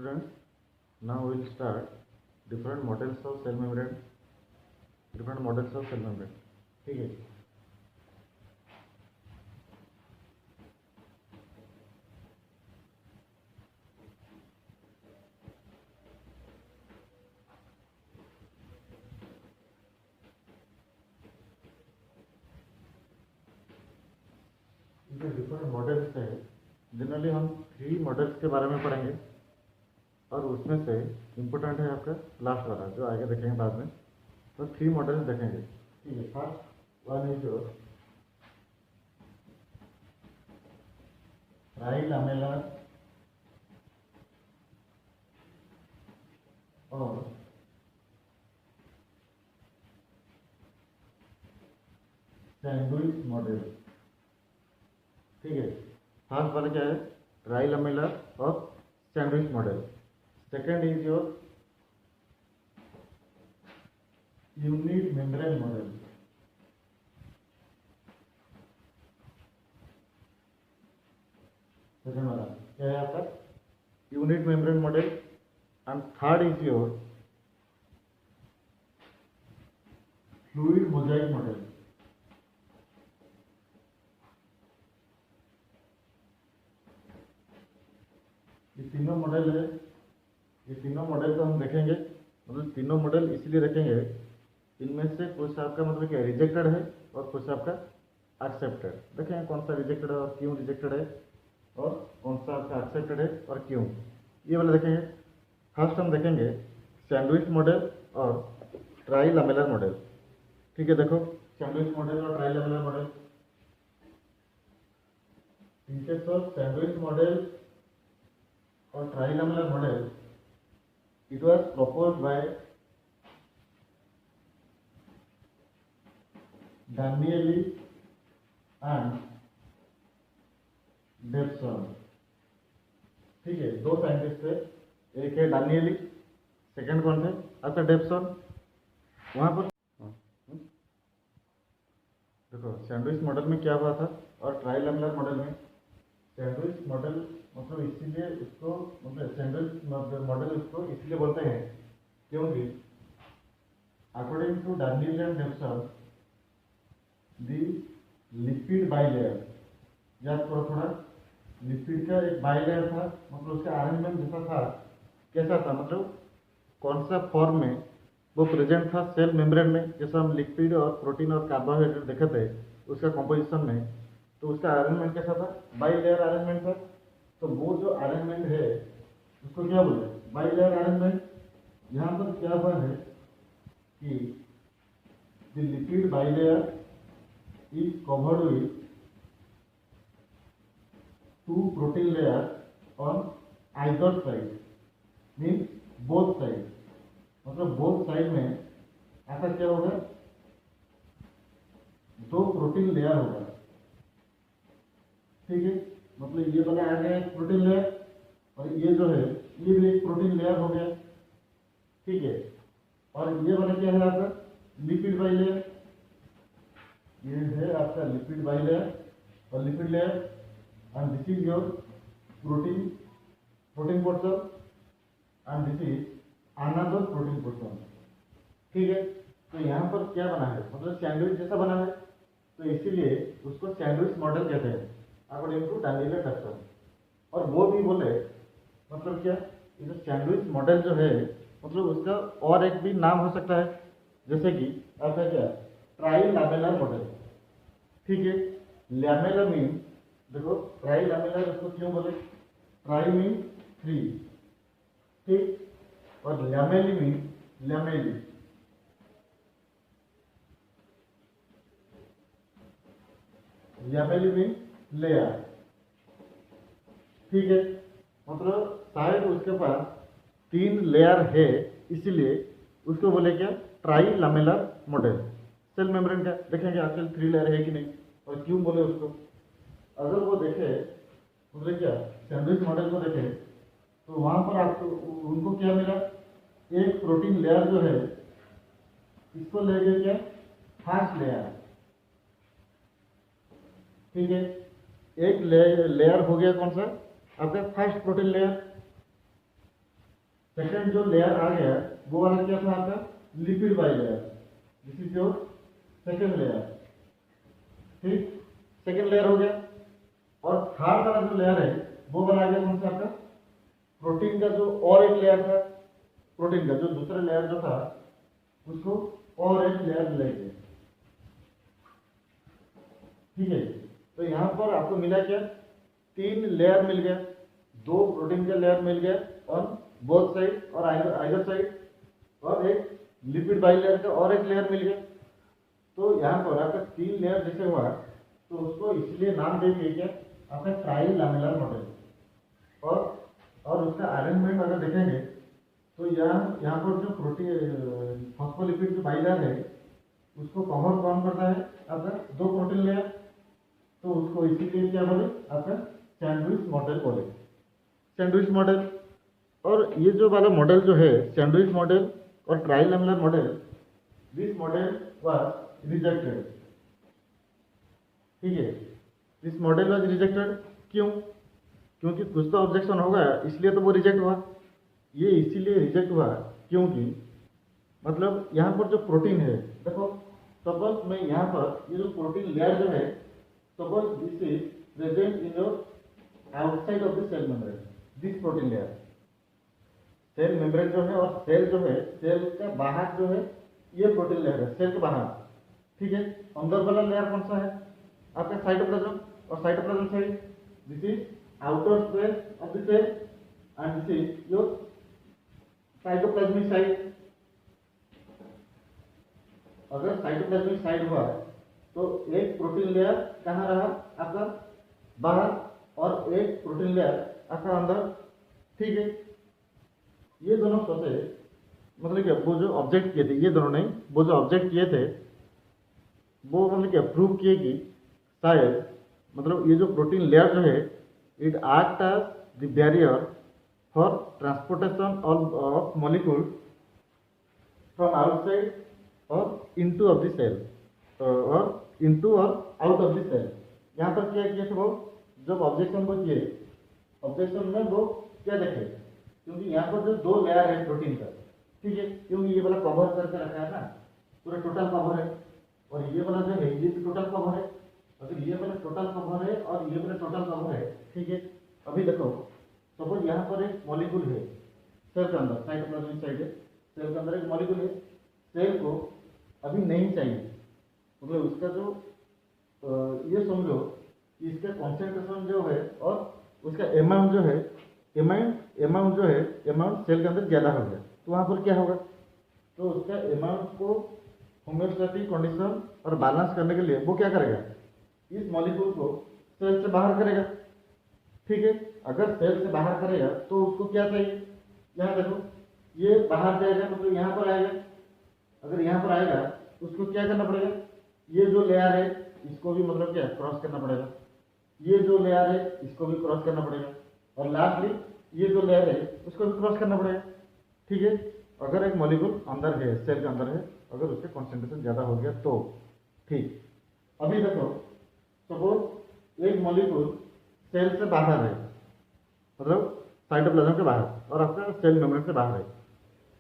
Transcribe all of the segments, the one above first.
students, now we will start different models of cell membrane. ठीक है। Different models है। Generally हम 3 models के बारे में पढ़ेंगे और उसमें से इम्पोर्टेंट है आपका लास्ट वाला जो आगे देखेंगे बाद में। तो 3 मॉडल्स देखेंगे। ठीक है। फर्स्ट वन इज योर ट्राइलैमेलर और सैंडविच मॉडल। ठीक है। फर्स्ट वाला क्या है? ट्राइलैमेलर और sandwich model. Second is your unit membrane model. Second वाला क्या है आपका? Unit membrane model. And third is your fluid mosaic model. ये तीनों मॉडल है। ये तीनों मॉडल को हम देखेंगे। मतलब तीनों मॉडल इसलिए रखेंगे, इनमें से कुछ आपका मतलब क्या रिजेक्टेड है और कुछ आपका एक्सेप्टेड। देखेंगे कौन सा रिजेक्टेड है और क्यों रिजेक्टेड है, और कौन सा आपका एक्सेप्टेड है और क्यों, ये वाला देखेंगे। फर्स्ट हम देखेंगे सैंडविच मॉडल और ट्राइलैमेलर मॉडल। ठीक है। देखो सैंडविच मॉडल और ट्राइलैमेलर मॉडल। ठीक है। तो सैंडविच मॉडल और ट्राइलैमेलर model it was proposed by Danieli and Debson। ठीक है। दो साइंटिस्ट थे, एक है डानियली, सेकंड कौन थे? अच्छा डेब्सन। वहां पर देखो सैंडविच मॉडल में क्या हुआ था और ट्राइलैमेलर मॉडल में। सैंडविच मॉडल मतलब इसीलिए उसको मतलब सैंडविच मॉडल उसको इसलिए बोलते हैं क्योंकि according to Daniel and Davson the lipid bilayer, याद करो थोड़ा, लिपिड का एक बाइलेयर था। मतलब उसका अरेंजमेंट जैसा था, कैसा था मतलब कौन सा फॉर्म में वो प्रेजेंट था सेल मेम्ब्रेन में। जैसा हम लिपिड और प्रोटीन और कार्बोहाइड्रेट देखे थे उसका कॉम्पोजिशन में, तो उसका अरेंजमेंट कैसा था? बाइलेयर अरेंजमेंट था। तो वो जो अरेंजमेंट है उसको क्या बोले? Bilayer arrangement. यहाँ पर क्या हुआ है कि the lipid bilayer is covered with 2 protein layer on either side, means both side. मतलब बोथ साइड में ऐसा क्या होगा? 2 प्रोटीन लेयर होगा। ठीक है। मतलब ये बना आ गया एक प्रोटीन लेयर और ये जो है ये भी एक प्रोटीन लेयर हो गया। ठीक है। और ये वाला क्या है आपका? Lipid bilayer. ये है आपका लिपिड बाइलेयर और lipid layer. And this is your protein portion and this is another protein portion. ठीक है। तो यहाँ पर क्या बना है? मतलब सैंडविच जैसा बना है, तो इसीलिए उसको सैंडविच मॉडल कहते हैं अकॉर्डिंग टू डानियल एंड डेब्सन। और वो भी बोले मतलब क्या, ये जो सैंडविच मॉडल जो है मतलब उसका और एक भी नाम हो सकता है, जैसे कि आपका क्या ट्राइलैमेलर मॉडल। ठीक है। लैमेलर मीन देखो ट्राइलैमेलर उसको क्यों बोले? ट्राई मीन 3, ठीक, और lamellae mean lamellae. Lamellae mean layer. ठीक है। मतलब शायद उसके पास 3 लेयर है, इसीलिए उसको बोले क्या? ट्राइलैमेलर मॉडल। सेल मेम्ब्रेन का देखेंगे आजकल 3 लेयर है कि नहीं और क्यों बोले उसको। अगर वो देखे मतलब क्या सैंडविच मॉडल को देखे तो वहां पर आपको उनको क्या मिला? एक प्रोटीन लेयर जो है इसको ले गए क्या? First layer. ठीक है। एक लेयर हो गया कौन सा? आपका फर्स्ट प्रोटीन लेयर। सेकंड जो लेयर आ गया वो वाला क्या था आपका, lipid bilayer. This is your second layer. ठीक, सेकंड लेयर हो गया। और थर्ड वाला जो लेयर है वो वाला आ गया कौन सा आपका, प्रोटीन का जो और एक लेयर था, प्रोटीन का जो दूसरा लेयर जो था उसको और एक लेयर लेंगे। ठीक है, तो यहाँ पर आपको मिला क्या, 3 लेयर मिल गया, 2 प्रोटीन का लेयर मिल गया ऑन बोथ साइड और आइदर साइड, और एक लिपिड बाइलेयर का और एक लेयर मिल गया। तो यहाँ पर आपका 3 लेयर जैसे हुआ तो उसको इसलिए नाम दे दिए क्या, आपका ट्राई लैमेलर मॉडल। और उसका अरेंजमेंट अगर देखेंगे तो यहाँ पर जो प्रोटीन फॉस्फोलिपिड जो बाइलेयर है उसको कवर कौन करता है, आपका 2 प्रोटीन लेयर। तो उसको इसीलिए क्या बोले, आपका सैंडविच मॉडल बोले, सैंडविच मॉडल। और ये जो वाला मॉडल जो है सैंडविच मॉडल और try lamellar model, this model was rejected. ठीक है, दिस मॉडल वाज रिजेक्टेड। क्यों, क्योंकि कुछ तो ऑब्जेक्शन होगा इसलिए तो वो रिजेक्ट हुआ। ये इसीलिए रिजेक्ट हुआ क्योंकि मतलब यहाँ पर जो प्रोटीन है, देखो सपोज मैं यहाँ पर ये जो प्रोटीन लेयर जो है, suppose this is present in your outside of the cell membrane, this protein layer. Cell membrane जो है और सेल जो है, सेल का बाहर जो है ये प्रोटीन लेयर है, सेल के बाहर। ठीक है, अंदर वाला लेयर कौन सा है, आपका साइटोप्लाज्म, और cytoplasm side this is outer space of the cell and this is your cytoplasmic side. अगर साइटोप्लाज्मिक साइड हुआ तो एक प्रोटीन लेयर कहाँ रहा, आपका बाहर, और एक प्रोटीन लेयर आपका अंदर। ठीक है, ये दोनों सोचे, मतलब कि वो जो ऑब्जेक्ट किए थे, ये दोनों नहीं, वो जो ऑब्जेक्ट किए थे वो मतलब कि प्रूव किए कि शायद मतलब ये जो प्रोटीन लेयर जो है it act as the barrier for transportation of molecule from outside और इनटू ऑफ द सेल, और इनटू और आउट ऑफ द सेल। यहाँ पर क्या किया था वो, जब ऑब्जेक्शन को किए, ऑब्जेक्शन में वो क्या देखे, क्योंकि यहाँ पर जो 2 लेयर है प्रोटीन का, ठीक है, क्योंकि ये वाला कवर करके रखा है ना, पूरा टोटल कवर है, और ये वाला जो है ये भी टोटल कवर है। अगर ये वाला टोटल कवर है और ये वाला टोटल कवर है, ठीक है। अभी देखो सपोज यहाँ पर एक मॉलिक्यूल है सेल के अंदर, साइटोप्लाज्मिक साइड है, सेल के अंदर एक मॉलिक्यूल है, सेल को अभी नहीं चाहिए, मतलब उसका जो ये समझो कि इसका कॉन्सेंट्रेशन जो है और उसका अमाउंट जो है, अमाउंट जो है, अमाउंट सेल के अंदर ज़्यादा हो गया, तो वहाँ पर क्या होगा, तो उसका अमाउंट को होम्योस्टैटिक कंडीशन और बैलेंस करने के लिए वो क्या करेगा, इस मॉलिक्यूल को सेल से बाहर करेगा। ठीक है, अगर सेल से बाहर करेगा तो उसको क्या चाहिए, यहाँ देखो ये बाहर जाएगा, मतलब यहाँ पर आएगा, अगर यहाँ पर आएगा उसको क्या करना पड़ेगा, ये जो लेयर है इसको भी मतलब क्या क्रॉस करना पड़ेगा, ये जो लेयर है इसको भी क्रॉस करना पड़ेगा, और लास्टली ये जो लेयर है उसको भी क्रॉस करना पड़ेगा। ठीक है, अगर एक मॉलिक्यूल अंदर है, सेल के अंदर है, अगर उसके कॉन्सेंट्रेशन ज़्यादा हो गया तो ठीक। अभी देखो सपोज एक मॉलिक्यूल सेल से बाहर है, मतलब साइटोप्लाज्म के बाहर, और आपका सेल मेम्ब्रेन से बाहर है,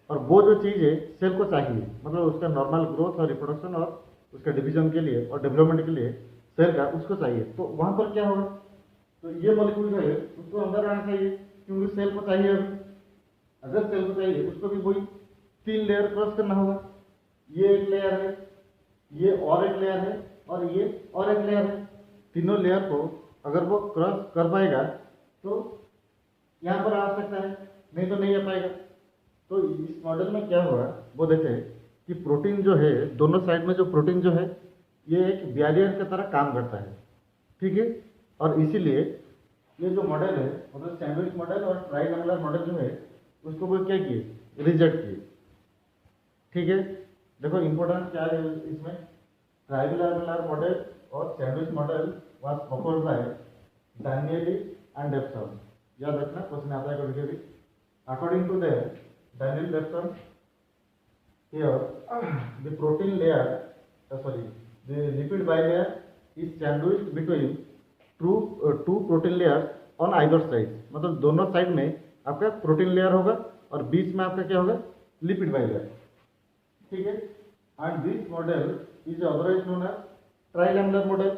और वो जो चीज़ है सेल को चाहिए, मतलब उसका नॉर्मल ग्रोथ और रिप्रोडक्शन और उसका डिवीजन के लिए और डेवलपमेंट के लिए सेल का उसको चाहिए, तो वहाँ पर क्या होगा, तो ये मॉलिक्यूल जो है उसको अंदर आना चाहिए, क्योंकि सेल को चाहिए। अभी अगर सेल को चाहिए उसको भी वही 3 लेयर क्रॉस करना होगा, ये एक लेयर है, ये और एक लेयर है, और ये और एक लेयर है। तीनों लेयर को अगर वो क्रॉस कर पाएगा तो यहाँ पर आ सकता है, नहीं तो नहीं आ पाएगा। तो इस मॉडल में क्या हुआ वो देखे कि प्रोटीन जो है, दोनों साइड में जो प्रोटीन जो है ये एक बैरियर की तरह काम करता है। ठीक है, और इसीलिए ये जो मॉडल है, मतलब सैंडविच मॉडल और ट्राइलैमेलर मॉडल जो है उसको वो क्या किए, रिजेक्ट किए। ठीक है, देखो इंपॉर्टेंट क्या है इसमें, ट्राइलैमेलर मॉडल और sandwich model was proposed by Danielli and Davson. याद रखना, क्वेश्चन आता है कभी कभी। According to Daniel Depton, here the protein layer, the lipid bilayer is sandwiched between two protein layers on either side, मतलब दोनों side में आपका प्रोटीन लेयर होगा और बीच में आपका क्या होगा, लिपिड बाइलेयर, ठीक है। And this model is otherwise known as trilamellar model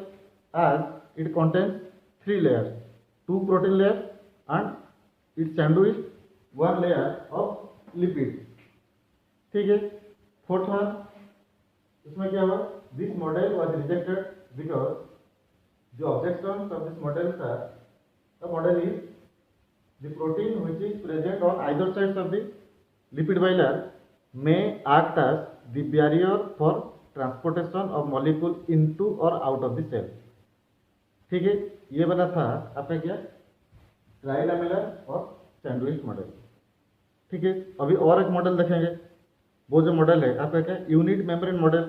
as it contains 3 layers, 2 protein layers and it sandwiched 1 layer of lipid, ठीक है। फोर्थ वन, इसमें क्या हुआ, this model was rejected because the objections of this model are, the model is the protein which is present on either sides of the lipid bilayer may act as the barrier for transportation of molecule into or out of the cell, ठीक है। ये बना था आपका क्या, ट्राइलैमेलर और sandwich model, ठीक है। अभी और एक मॉडल देखेंगे, वो जो मॉडल है आपका क्या, यूनिट मेम्ब्रेन मॉडल।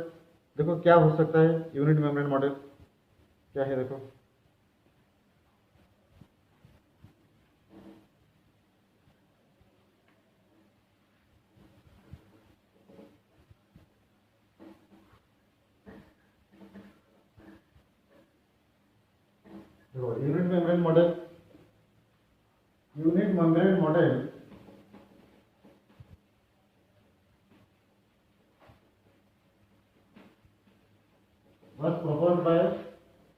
देखो क्या हो सकता है यूनिट मेम्ब्रेन मॉडल, क्या है देखो, unit membrane model, unit membrane model was proposed by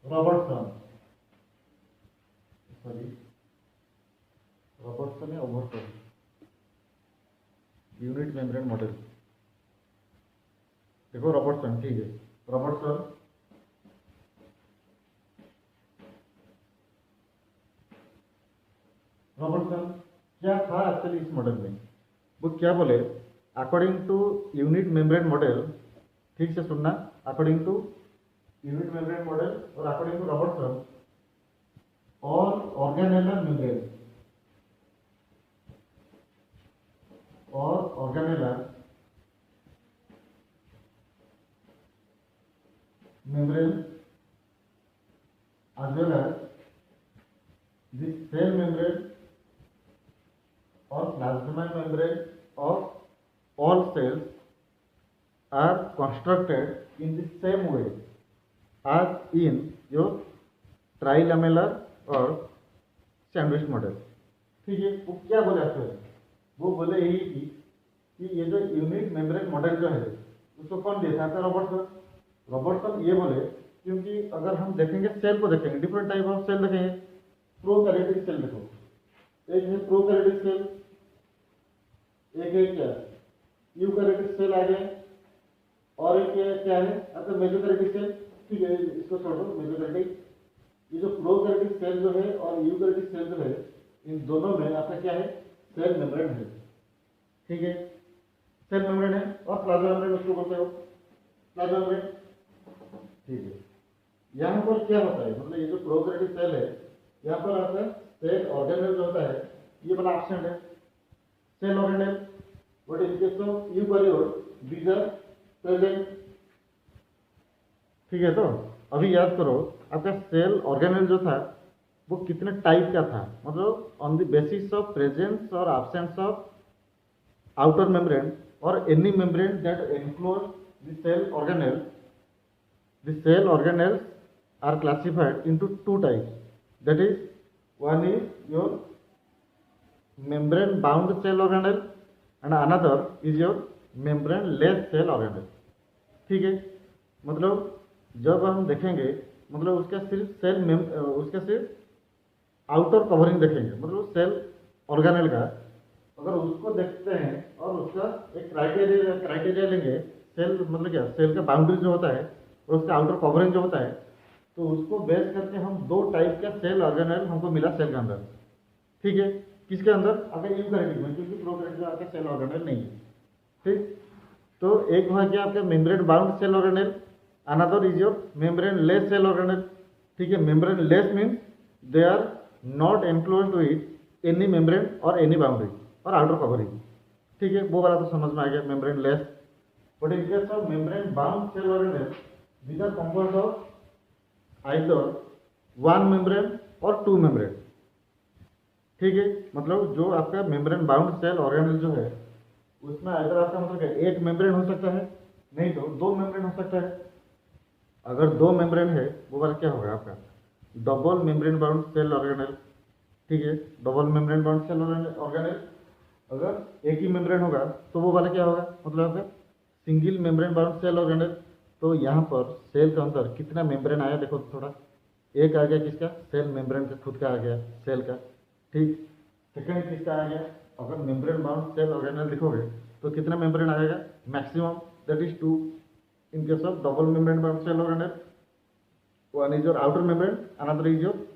Robertson, sorry Robertson या Overton, यूनिट मेम्ब्रेन मॉडल, देखो रॉबर्टसन, ठीक है। रॉबर्टसन क्या था एक्चुअली इस मॉडल में, वो क्या बोले, according to unit membrane model, ठीक से सुनना, according to unit membrane model और according to Robertson, all organellar membrane, और organellar membrane as well as the cell membrane or plasma membrane of all cells are constructed in the same way as in your trilamellar और sandwich model, ठीक है। वो क्या बोले आपको, वो बोले यही कि ये जो यूनिट मेम्ब्रेन मॉडल जो है उसको कौन दिया था, रॉबर्टसन। रॉबर्टसन ये बोले क्योंकि अगर हम देखेंगे सेल को, देखेंगे डिफरेंट टाइप ऑफ सेल देखेंगे, प्रोकैरियोटिक सेल देखो, एक है प्रोकैरियोटिक सेल, एक है क्या यूकैरियोटिक सेल आ गए, और एक क्या है आपका मेसोकैरियोटिक सेल, ठीक है। इसको छोड़ो मेसोकैरियोटिक, ये जो प्रोकैरियोटिक सेल जो है और यूकैरियोटिक सेल जो है, इन दोनों में आपका क्या है, सेल मेम्ब्रेन है, ठीक है। सेल मेम्ब्रेन है और प्लाज्मा मेम्ब्रेन उसको बोलते हो, प्लाज्मा मेम्ब्रेन, ठीक है। यहाँ पर क्या होता है, मतलब ये जो प्रोकैरियोटिक सेल है, यहाँ पर आपका सेल ऑर्गेनेल जो होता है ये बड़ा एब्सेंट है, cell organelle, but in case of eukaryote these are present, ठीक है। तो अभी याद करो आपका सेल ऑर्गेनेल जो था वो कितने टाइप का था, मतलब on the basis of presence और एब्सेंस ऑफ आउटर मेम्ब्रेन और any membrane that enclose the cell organelle. The cell organelles are classified into 2 types, that is, one is your membrane bound cell organelle and another is your membrane less cell organelle, ठीक है। मतलब जब हम देखेंगे, मतलब उसका सिर्फ outer covering देखेंगे, मतलब सेल ऑर्गेनेल का अगर उसको देखते हैं और उसका एक क्राइटेरिया लेंगे, सेल मतलब क्या, सेल का बाउंड्री जो होता है और उसका आउटर कवरिंग जो होता है, तो उसको बेस करके हम 2 टाइप का सेल ऑर्गेनेल हमको मिला सेल के अंदर, ठीक है। किसके अंदर, अगर यूकैरियोटिक में, क्योंकि प्रोकैरियोटिक में आपका सेल ऑर्गेनेल नहीं है, ठीक। तो एक हुआ क्या आपका membrane bound cell organelle, another is your membrane less cell organelle, ठीक है। Membrane less means they are not enclosed with any membrane और एनी बाउंड्री और आउटर कवरिंग, ठीक है। वो वाला तो समझ में आ गया, membrane less. But in case of membrane bound cell organelle, these are composed of either one membrane और 2 membrane, ठीक है। मतलब जो आपका मेम्ब्रेन बाउंड सेल ऑर्गेनेल जो है उसमें अगर आपका मतलब एक मेम्ब्रेन हो सकता है, नहीं तो 2 मेम्ब्रेन हो सकता है। अगर 2 मेम्ब्रेन है वो वाला क्या होगा आपका double membrane bound cell organelle, ठीक है, double membrane bound cell organelle. अगर एक ही मेम्ब्रेन होगा तो वो वाला क्या होगा, मतलब आपका single membrane bound cell organelle. तो यहाँ पर सेल के अंदर कितना मेम्ब्रेन आया देखो थोड़ा, एक आ गया किसका, सेल मेम्ब्रेन का खुद का आ गया सेल का, ठीक। सेकंड किसका आ गया, अगर मेम्ब्रेन बाउंड सेल ऑर्गेनेल लिखोगे तो कितना मेम्ब्रेन आएगा, maximum, that is 2 in case of double membrane bound cell organelle. One is your outer membrane, another is your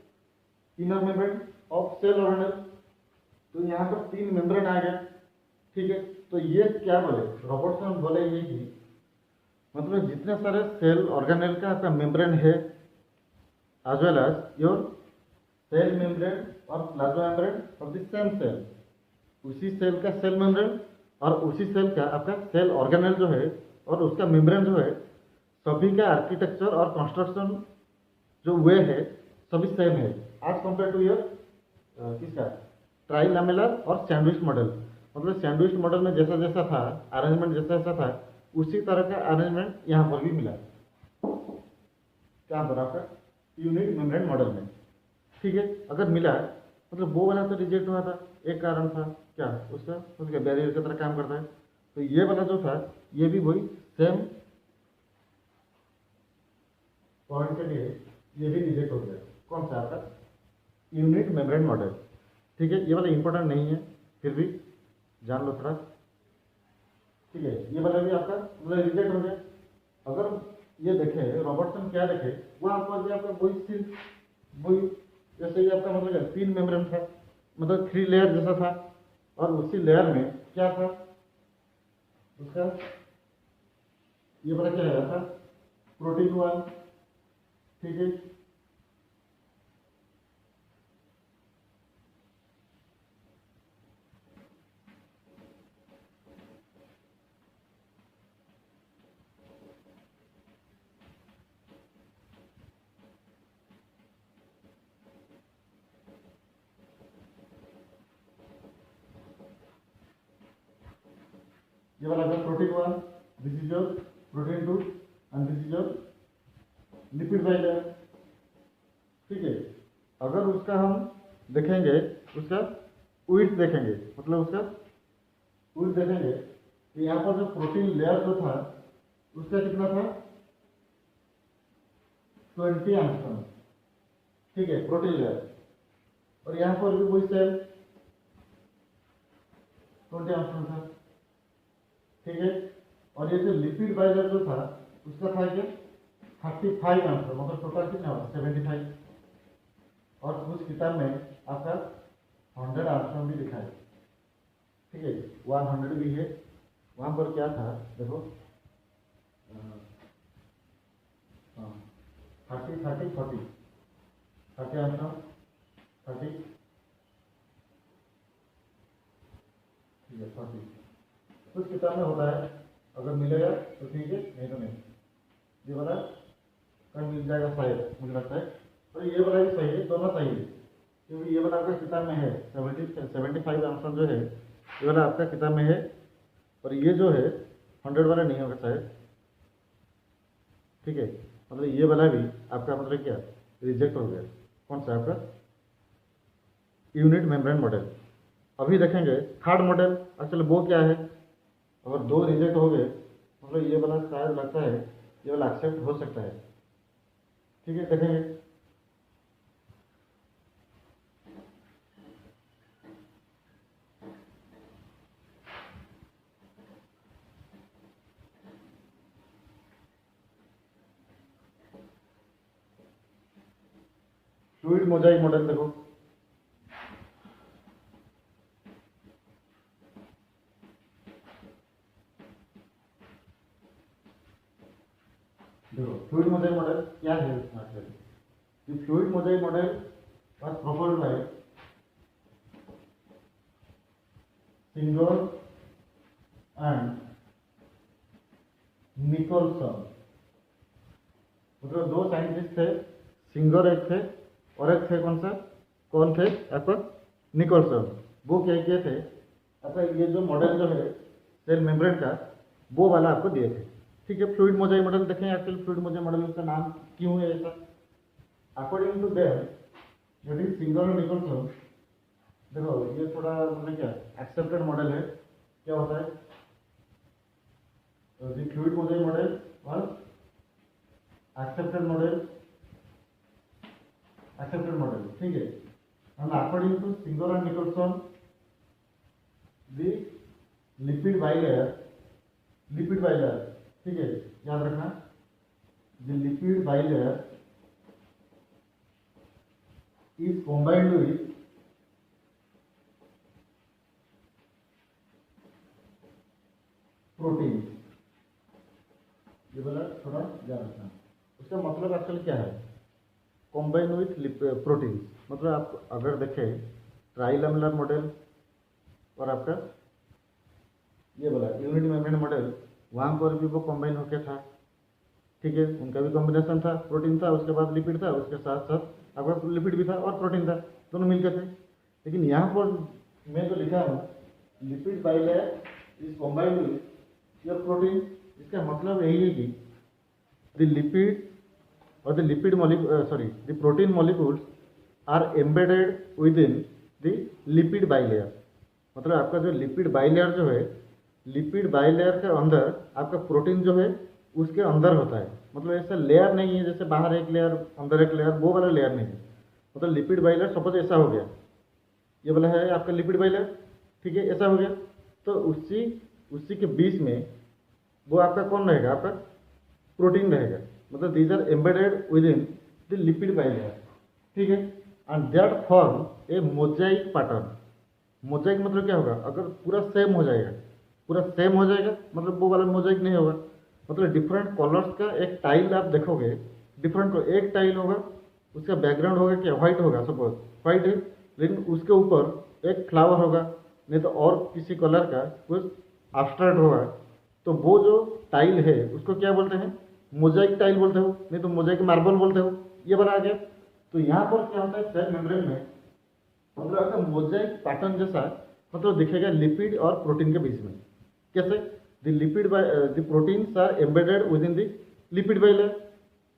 inner membrane of cell organelle. तो यहाँ पर 3 मेम्ब्रेन आ गया, ठीक है। तो ये क्या बोले, रॉबर्टसन बोले ये कि मतलब जितने सारे सेल ऑर्गेनेल का आपका मेम्ब्रेन है as well as your cell membrane और plasma membrane of the same cell, उसी सेल का सेल मेम्ब्रेन और उसी सेल का आपका सेल ऑर्गेनेल जो है और उसका मेम्ब्रेन जो है, सभी का आर्किटेक्चर और कंस्ट्रक्शन जो वे है सभी सेम है एज कम्पेयर टू योर किसका, ट्राइलैमेलर और सैंडविच मॉडल। मतलब सैंडविच मॉडल में जैसा जैसा था अरेंजमेंट, जैसा जैसा था उसी तरह का अरेंजमेंट यहाँ पर भी मिला, क्या पर आपका यूनिट मेम्ब्रेन मॉडल में, ठीक है। अगर मिला मतलब वो वाला तो रिजेक्ट हुआ था, एक कारण था क्या उसका बैरियर की तरह काम करता है। तो ये वाला जो था ये भी वही सेम पॉइंट के लिए ये भी रिजेक्ट हो गया, कौन सा आपका यूनिट मेम्ब्रेन मॉडल, ठीक है। ये वाला इंपॉर्टेंट नहीं है फिर भी जान लो थोड़ा, ठीक है। ये वाला भी आपका मतलब रिजेक्ट हो गया। अगर ये देखे रॉबर्टसन क्या देखे, वहाँ पर भी आपका वही जैसे ही आपका मतलब 3 मेम्ब्रेन था, मतलब 3 लेयर जैसा था, और उसी लेयर में क्या था उसका, ये वाला क्या है था प्रोटीन 1, ठीक है। ये वाला है protein 1, this is your protein 2 and this is your lipid bilayer, ठीक है। अगर उसका हम देखेंगे उसका विड्थ देखेंगे, मतलब उसका विड्थ देखेंगे तो यहाँ पर जो प्रोटीन लेयर जो था उसका कितना था 20 एंगस्ट्रॉम, ठीक है, प्रोटीन लेयर। और यहाँ पर भी वही सेल 20 एंगस्ट्रॉम था, ठीक है। और ये जो लिपिड बाइलेयर जो था उसका था क्या 35 एंगस्ट्रॉम, मतलब टोटल कितना होगा 75। और उस किताब में आपका 100 एंगस्ट्रॉम भी लिखा है, ठीक है, 100 भी है। वहाँ पर क्या था देखो 30 30 40 30 एंगस्ट्रॉम 30, ठीक है 40 कुछ किताब में होता है, अगर मिलेगा तो ठीक है, नहीं तो नहीं। ये वाला कहीं मिल जाएगा शायद, मुझे लगता है। तो ये वाला भी सही है, दोनों सही है, क्योंकि ये वाला आपका किताब में है 75 आंसर जो है ये वाला आपका किताब में है, और ये जो है 100 वाला नहीं होगा शायद, ठीक है। मतलब ये वाला भी आपका मतलब क्या रिजेक्ट हो गया, कौन सा आपका यूनिट मेम्ब्रेन मॉडल। अभी देखेंगे थर्ड मॉडल, एक्चुअली वो क्या है। अगर 2 रिजेक्ट हो गए मतलब ये वाला शायद लगता है ये वाला एक्सेप्ट हो सकता है, ठीक है, देखेंगे। फ्लूइड मोजाइक मॉडल देखो, फ्लूइड मोजाइक मॉडल क्या है actually. Fluid mosaic model was proposed by Singer and Nicolson, मतलब 2 साइंटिस्ट थे, सिंगर एक थे और एक थे कौन थे आपका निकोलसन। वो क्या किए थे आपका ये जो मॉडल जो है सेल मेम्ब्रेन का वो वाला आपको दिए थे, ठीक है। फ्लूइड मोजाइक मॉडल देखें, एक्चुअली फ्लूइड मोजाइक मॉडल उसका नाम क्यों है ऐसा, according to them that is Singer and Nicolson, देखो ये थोड़ा मतलब क्या एक्सेप्टेड मॉडल है। क्या होता है द फ्लूइड मोजाइक मॉडल और एक्सेप्टेड मॉडल, ठीक है। And according to Singer and Nicolson the lipid bilayer, ठीक है, याद रखना the lipid bilayer is combined with protein. ये बोला थोड़ा ध्यान रखना। उसका मतलब एक्चुअली क्या है, कॉम्बाइन विथ प्रोटीन। मतलब आप अगर देखें ट्राइलैमिनर मॉडल और आपका ये बोला यूनिट मेम्ब्रेन मॉडल, वहाँ पर भी वो कॉम्बाइन होके था, ठीक है। उनका भी कॉम्बिनेशन था, प्रोटीन था, उसके बाद लिपिड था, उसके साथ साथ आपका लिपिड भी था और प्रोटीन था, दोनों मिलकर थे। लेकिन यहाँ पर मैं जो लिखा हूँ lipid bilayer is combined with your protein, इसका मतलब यही है कि द लिपिड और the protein molecules are embedded within the lipid bilayer. मतलब आपका जो लिपिड बाइलेयर जो है, लिपिड बाइलेयर के अंदर आपका प्रोटीन जो है उसके अंदर होता है। मतलब ऐसा लेयर नहीं है जैसे बाहर एक लेयर अंदर एक लेयर, वो वाला लेयर नहीं है। मतलब लिपिड बाइलेयर सपोज ऐसा हो गया, ये वाला है आपका लिपिड बाइलेयर, ठीक है, ऐसा हो गया। तो उसी के बीच में वो आपका कौन रहेगा, आपका प्रोटीन रहेगा। मतलब these are embedded within the lipid bilayer, ठीक है। And that form a mosaic pattern. Mosaic मतलब क्या होगा, अगर पूरा सेम हो जाएगा मतलब वो वाला मोजाइक नहीं होगा। मतलब डिफरेंट कलर्स का एक टाइल आप देखोगे, डिफरेंट एक टाइल होगा, उसका बैकग्राउंड होगा क्या, व्हाइट होगा, सपोज व्हाइट है, लेकिन उसके ऊपर एक फ्लावर होगा, नहीं तो और किसी कलर का कुछ एब्स्ट्रैक्ट होगा। तो वो जो टाइल है उसको क्या बोलते हैं, मोजाइक टाइल बोलते हो, नहीं तो मोजाइक मार्बल बोलते हो। ये बना गया। तो यहाँ पर क्या होता है सेल मेम्ब्रेन में, मतलब आपका मोजाइक पैटर्न जैसा मतलब दिखेगा लिपिड और प्रोटीन के बीच में। कैसे, the proteins are embedded within the lipid bilayer.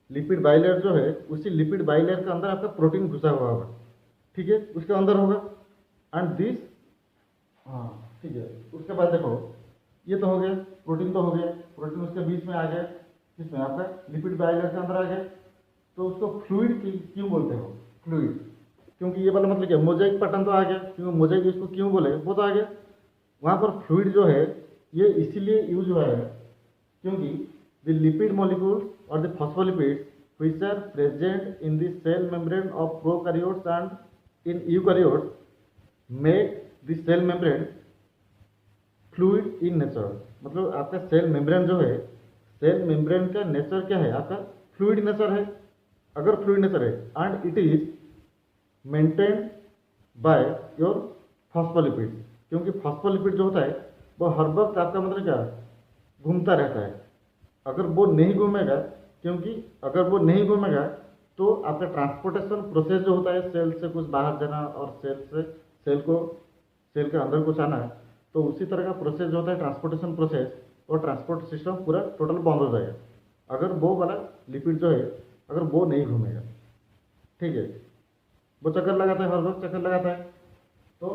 Lipid bilayer जो है उसी लिपिड बाइलेयर के अंदर आपका प्रोटीन घुसा हुआ होगा, ठीक है, उसके अंदर होगा। एंड दिस, हाँ ठीक है। उसके बाद देखो ये तो हो गया, प्रोटीन तो हो गया, प्रोटीन उसके बीच में आ गया, इसमें आपका लिपिड बाइलेयर के अंदर आ गया। तो उसको फ्लूइड क्यों बोलते हो, फ्लूइड, क्योंकि ये वाला मतलब क्या, मोजाइक पैटर्न तो आ गया, क्योंकि मोजाइक इसको क्यों बोले वो तो आ गया। वहाँ पर फ्लूइड जो है ये इसीलिए यूज हुआ है क्योंकि द लिपिड मॉलिक्यूल्स और the phospholipids which are present in the cell membrane of prokaryotes and in eukaryotes make the cell membrane fluid in nature। मतलब आपका सेल मेम्ब्रेन जो है, सेल मेम्ब्रेन का नेचर क्या है, आपका फ्लूइड नेचर है। अगर फ्लूइड नेचर है and it is maintained by your phospholipid, क्योंकि फॉस्फोलिपिड जो होता है वो हर वक्त आपका मतलब क्या घूमता रहता है। अगर वो नहीं घूमेगा, क्योंकि अगर वो नहीं घूमेगा तो आपका ट्रांसपोर्टेशन प्रोसेस जो होता है, सेल से कुछ बाहर जाना और सेल के अंदर कुछ आना, तो उसी तरह का प्रोसेस जो होता है ट्रांसपोर्टेशन प्रोसेस, और ट्रांसपोर्ट सिस्टम पूरा टोटल बंद हो जाएगा अगर वो वाला लिपिड जो है अगर वो नहीं घूमेगा, ठीक है। वो चक्कर लगाता है, हर वक्त चक्कर लगाता है। तो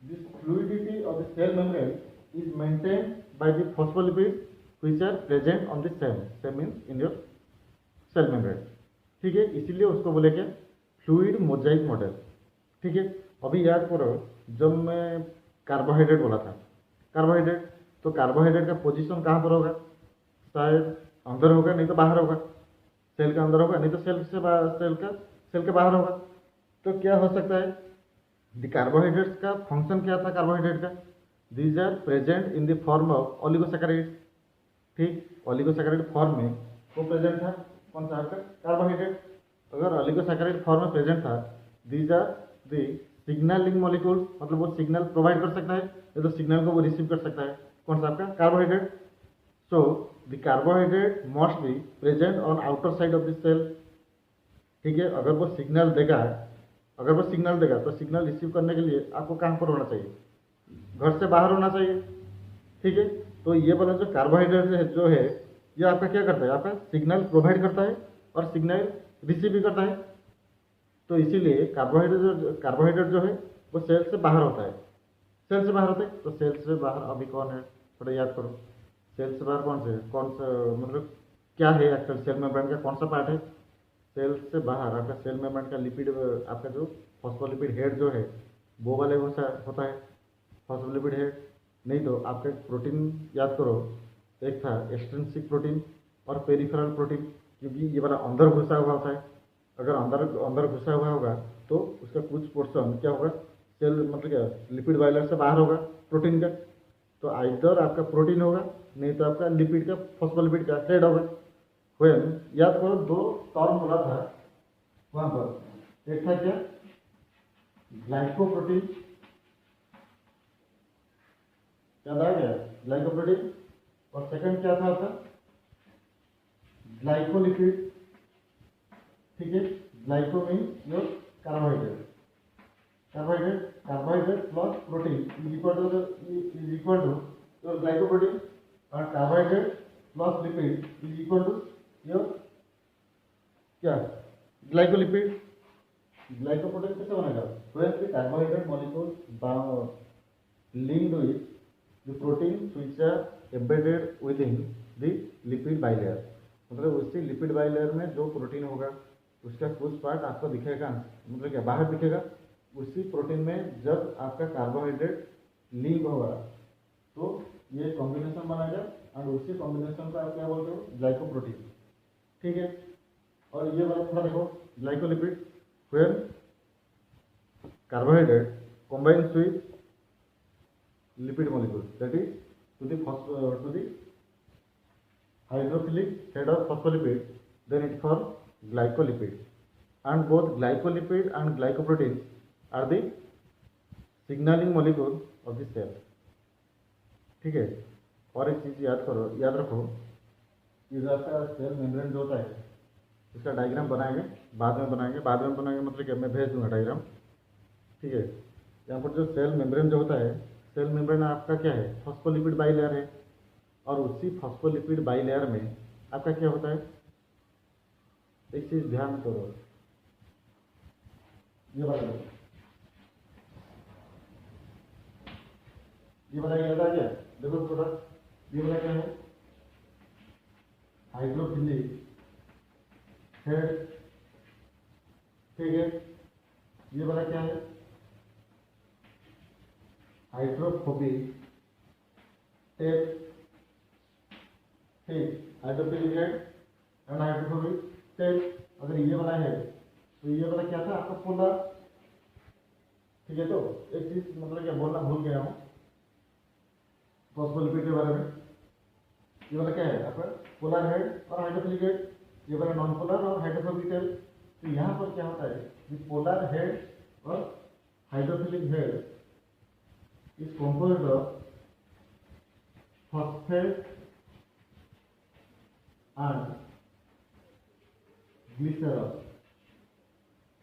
this fluidity of the cell membrane is maintained by the phospholipid which are present on the cell means in your cell membrane, ठीक है। इसीलिए उसको बोले क्या, फ्लूइड मोजाइक मॉडल, ठीक है। अभी याद करो जब मैं कार्बोहाइड्रेट बोला था, कार्बोहाइड्रेट, तो कार्बोहाइड्रेट का पोजीशन कहाँ पर होगा, शायद अंदर होगा नहीं तो बाहर होगा, सेल के अंदर होगा नहीं तो सेल के बाहर होगा। तो क्या हो सकता है, द कार्बोहाइड्रेट्स का फंक्शन क्या था कार्बोहाइड्रेट का, these are present in the form of oligosaccharides, ठीक। ओलिगोसैकेराइड फॉर्म में वो प्रेजेंट था, कौन सा आपका कार्बोहाइड्रेट। अगर ओलिगोसैकेराइड फॉर्म में प्रेजेंट था, these are the signalling molecules, मतलब वो सिग्नल प्रोवाइड कर सकता है या तो सिग्नल को वो रिसीव कर सकता है, कौन सा आपका carbohydrate. So the carbohydrate must be present on outer side of the cell, ठीक है। अगर वो सिग्नल देगा तो सिग्नल रिसीव करने के लिए आपको कहाँ पर होना चाहिए, घर से बाहर होना चाहिए, ठीक है। तो ये वाला जो कार्बोहाइड्रेट जो है ये आपका क्या करता है, आपका सिग्नल प्रोवाइड करता है और सिग्नल रिसीव भी करता है। तो इसीलिए कार्बोहाइड्रेट जो है वो सेल से बाहर होता है। सेल से बाहर होता है तो सेल से बाहर अभी कौन है, थोड़ा याद करो। सेल से बाहर कौन सा मतलब क्या है एक्चुअल सेल मेम्ब्रेन का कौन सा पार्ट है। सेल से बाहर आपका सेल मेम्ब्रेन का लिपिड, आपका जो फॉस्फोलिपिड हेड जो है वो वाले होता है फॉस्फोलिपिड हेड। नहीं तो आपका प्रोटीन याद करो, एक था एक्सट्रिंसिक प्रोटीन और पेरिफेरल प्रोटीन, क्योंकि ये वाला अंदर घुसा हुआ होता है। अगर अंदर घुसा हुआ होगा तो उसका कुछ पोर्शन क्या होगा, सेल मतलब क्या लिपिड बाइलर से बाहर होगा प्रोटीन का। तो आइदर आपका प्रोटीन होगा, नहीं तो आपका लिपिड का फॉस्फोलिपिड का हेड होगा। वेन याद करो दो टर्म बोला था वहां पर, एक था क्या ग्लाइकोप्रोटीन, याद आ गया ग्लाइकोप्रोटीन, और सेकंड क्या था आपका ग्लाइकोलिपिड। ठीक है, glyco mean your carbohydrate, carbohydrate plus protein is equal to your glycoprotein, और carbohydrate plus lipid is equal to your क्या ग्लाइकोलिपिड। ग्लाइकोप्रोटीन कैसे बनेगा, when the carbohydrate molecule linked with the proteins which are embedded within the lipid bilayer। मतलब उसी lipid bilayer में जो protein होगा उसका कुछ पार्ट आपको दिखेगा, मतलब क्या बाहर दिखेगा। उसी प्रोटीन में जब आपका कार्बोहाइड्रेट लिंक होगा तो ये कॉम्बिनेशन बनेगा, और उसी कॉम्बिनेशन को आप क्या बोलते हो ग्लाइकोप्रोटीन। ठीक है, और ये वाला थोड़ा देखो glycolipid, when carbohydrate combines with lipid molecule, that is to the hydrophilic head of phospholipid, then it forms glycolipid, and both glycolipid and glycoprotein are the signaling molecule of the cell। ठीक है, और एक चीज याद रखो, ये जो आपका सेल मेम्ब्रेन जो होता है इसका डायग्राम बनाएंगे बाद में मतलब कि मैं भेज दूंगा डायग्राम। ठीक है, यहाँ पर जो सेल मेम्ब्रेन जो होता है, सेल मेम्ब्रेन आपका क्या है फॉस्फोलिपिड बाइलेयर है, और उसी फॉस्फोलिपिड बाइलेयर में आपका क्या होता है, एक चीज ध्यान करो, ये वाला याद आ गया। देखो थोड़ा ये वाला क्या है हाइड्रोफिलिक हेड। ठीक है, ये वाला क्या है हाइड्रोफोबिक टेप। ठीक, hydrophilic head and hydrophobic tape. अगर ये वाला है तो ये वाला क्या था आपका पोलर। ठीक है, तो एक चीज मतलब क्या बोलना भूल गया हूँ फॉस्फोलिपिड के बारे में। ये वाला क्या है आपका पोलर हेड और हाइड्रोफिलिक हेड, ये वाला नॉन पोलर और हाइड्रोफोबिक टेप। तो यहाँ पर क्या होता है पोलर हेड और hydrophilic head is composed of phosphate and glycerol।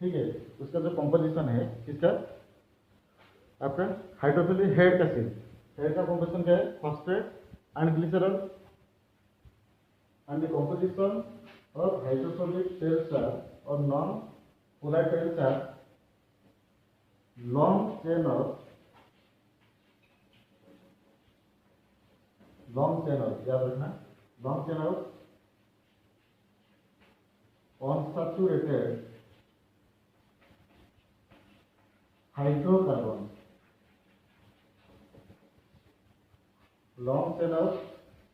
ठीक है, उसका जो कंपोजिशन है किसका आपका हाइड्रोफिलिक हेड का हेड का कंपोजिशन क्या है phosphate and glycerol, and the composition of hydrophobic cells are और non polar cells are long chain of याद रखना long chain of unsaturated hydrocarbon, long chain of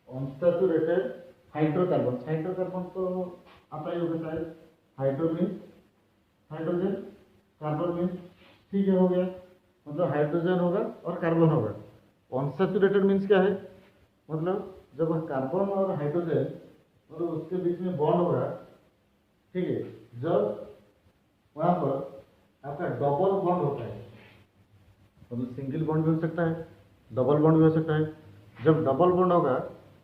unsaturated hydrocarbon तो आता ही होगा शायद, hydro mean hydrogen, carbon mean ठीक है हो गया, मतलब हाइड्रोजन होगा और कार्बन होगा। अनसैचुरेटेड मीन्स क्या है, मतलब जब कार्बन और हाइड्रोजन और उसके बीच में बॉन्ड होगा। ठीक है, जब वहां पर आपका डबल बॉन्ड होता है, मतलब सिंगल बॉन्ड भी हो सकता है, डबल बॉन्ड भी हो सकता है। जब डबल बॉन्ड होगा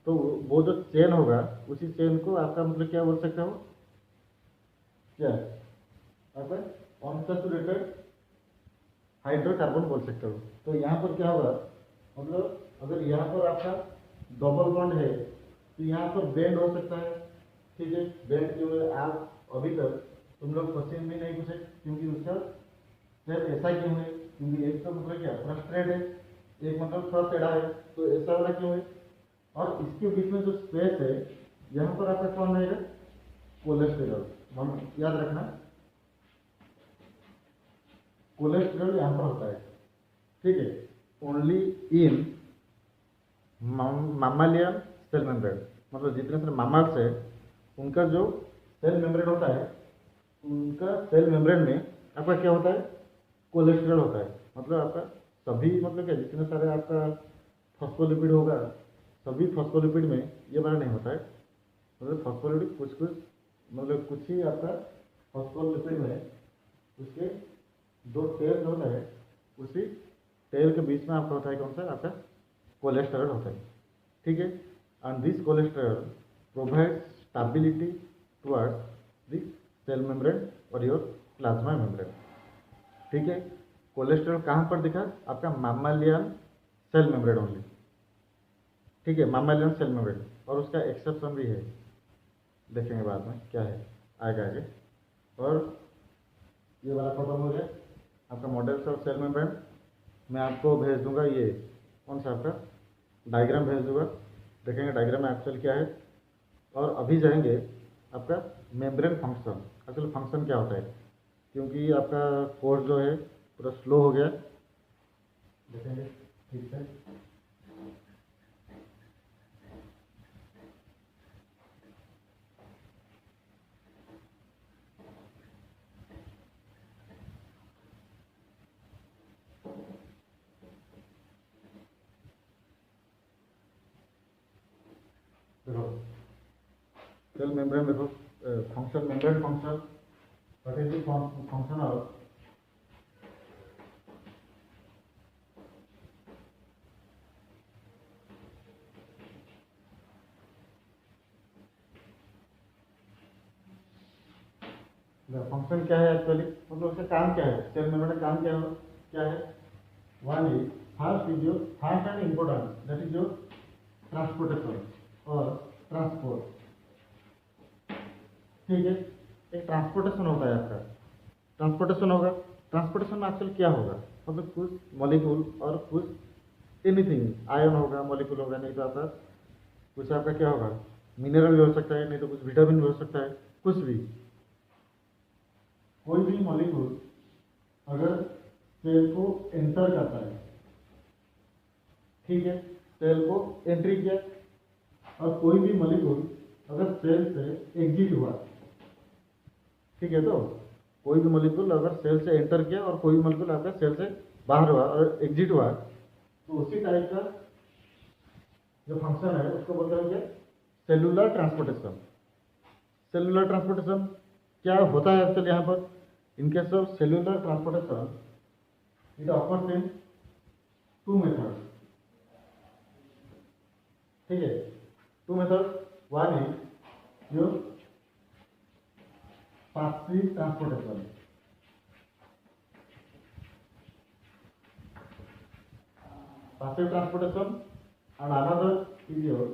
तो वो जो चेन होगा उसी चेन को आपका मतलब क्या बोल सकते हो, क्या आपका अनसैचुरेटेड हाइड्रोकार्बन बोल सकते हो। तो यहाँ पर क्या होगा, मतलब अगर यहाँ पर आपका डबल बॉन्ड है तो यहाँ पर बेंड हो सकता है। ठीक है, बेंड जो है आप अभी तक तुम लोग क्वेश्चन में नहीं पूछे, क्योंकि उसका फिर ऐसा क्यों है क्योंकि एक तो मतलब क्या पूरा स्ट्रेट है, एक मतलब थोड़ा टेढ़ा है, तो ऐसा वाला क्यों है। और इसके बीच में जो स्पेस है यहाँ पर आपका कौन रहेगा, कोलेस्टेरॉल। हम याद रखना कोलेस्टेरॉल यहाँ पर होता है, ठीक है। ओनली इन मामालियन सेल मेम्ब्रेन, मतलब जितने सारे मामल्स है उनका जो सेल मेम्ब्रेन होता है, उनका सेल मेम्ब्रेन में आपका क्या होता है, कोलेस्ट्रॉल होता है। मतलब आपका सभी मतलब क्या जितने सारे आपका फॉस्फोलिपिड होगा, सभी फॉस्फोलिपिड में ये वाला नहीं होता है। मतलब फॉस्फोलिपिड कुछ कुछ मतलब कुछ ही आपका फॉस्फोलिपिड में उसके दो टेल होता है, उसी टेल के बीच में आपका होता है कौन सा, आपका कोलेस्ट्रॉल होता है, ठीक है। And this cholesterol provide stability towards the cell membrane और योर प्लाज्मा मेम्ब्रेन, ठीक है। कोलेस्ट्रॉल कहाँ पर दिखा, आपका मामालियन सेल मेम्ब्रेन ओनली, ठीक है, मामालियन सेल मेम्ब्रेन। और उसका एक्सेप्शन भी है, देखेंगे बाद में क्या है, आएगा आगे। और ये वाला खत्म हो गया आपका मॉडल्स ऑफ सेल मेम्ब्रेन। मैं आपको भेज दूंगा ये कौन सा आपका डायग्राम भेज दूंगा, देखेंगे डायग्राम में एक्चुअल क्या है। और अभी जाएंगे आपका मेम्ब्रेन फंक्शन, एक्चुअल फंक्शन क्या होता है, क्योंकि आपका कोर्स जो है पूरा स्लो हो गया, देखेंगे ठीक है। देखो सेल मेम्ब्रेन देखो function, membrane function, what is the function of function क्या है एक्चुअली, मतलब उसका काम क्या है, सेल मेम्ब्रेन का काम क्या है। One is first is your first and important, that is your transportation और ट्रांसपोर्ट, ठीक है। एक ट्रांसपोर्टेशन होता है आपका, ट्रांसपोर्टेशन होगा। ट्रांसपोर्टेशन में एक्चुअली क्या होगा, मतलब कुछ मॉलिक्यूल और कुछ एनीथिंग, आयन होगा, मॉलिक्यूल होगा, नहीं तो आपका कुछ आपका क्या होगा, मिनरल भी हो सकता है, नहीं तो कुछ विटामिन भी हो सकता है, कुछ भी कोई भी मॉलिक्यूल अगर सेल को एंटर करता है, ठीक है, सेल को एंट्री किया, और कोई भी मॉलिक्यूल अगर सेल से एग्जिट हुआ, ठीक है, तो कोई भी मॉलिक्यूल अगर सेल से एंटर किया और कोई भी मॉलिक्यूल आपका सेल से बाहर हुआ और एग्जिट हुआ, तो उसी टाइप का जो फंक्शन है उसको बोलते हैं क्या, सेलुलर ट्रांसपोर्टेशन। सेलुलर ट्रांसपोर्टेशन क्या होता है एक्चुअली यहाँ पर, in case of cellular transportation it offers in two method, ठीक है, two method. One is your passive transportation, passive transportation, and another is your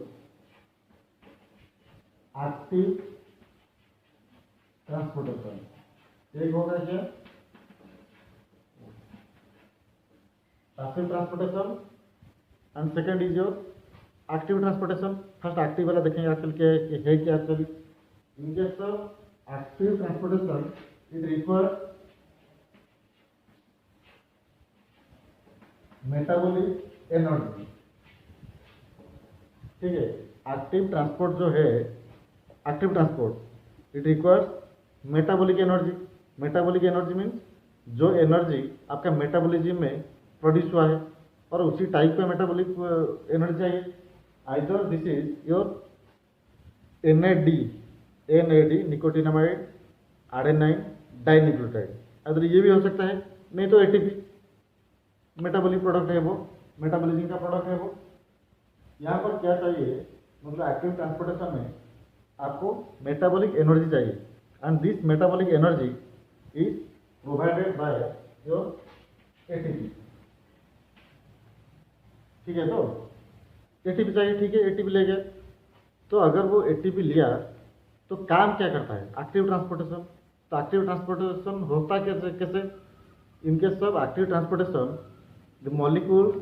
active transportation। एक होगा क्या passive transportation and second is your active transportation। First active वाला देखेंगे आजकल क्या है क्या actually, in case of active transportation it requires metabolic energy, ठीक है। एक्टिव ट्रांसपोर्ट जो है, active transport it requires metabolic energy. Metabolic energy means जो एनर्जी आपका मेटाबॉलिज्म में प्रोड्यूस हुआ है, और उसी टाइप का मेटाबॉलिक एनर्जी चाहिए। Either this is your NAD nicotinamide adenine dinucleotide, अगर ये भी हो सकता है, नहीं तो ATP मेटाबॉलिक प्रोडक्ट है, वो मेटाबॉलिज्म का प्रोडक्ट है वो। यहाँ पर क्या चाहिए, मतलब एक्टिव ट्रांसपोर्टेशन में आपको मेटाबॉलिक एनर्जी चाहिए, and this metabolic energy is provided by your ATP, ठीक है। तो ATP चाहिए, ठीक है, ATP ले गया, तो अगर वो ATP लिया तो काम क्या करता है, एक्टिव ट्रांसपोर्टेशन। तो एक्टिव ट्रांसपोर्टेशन होता कैसे, In case of active transportation, the molecules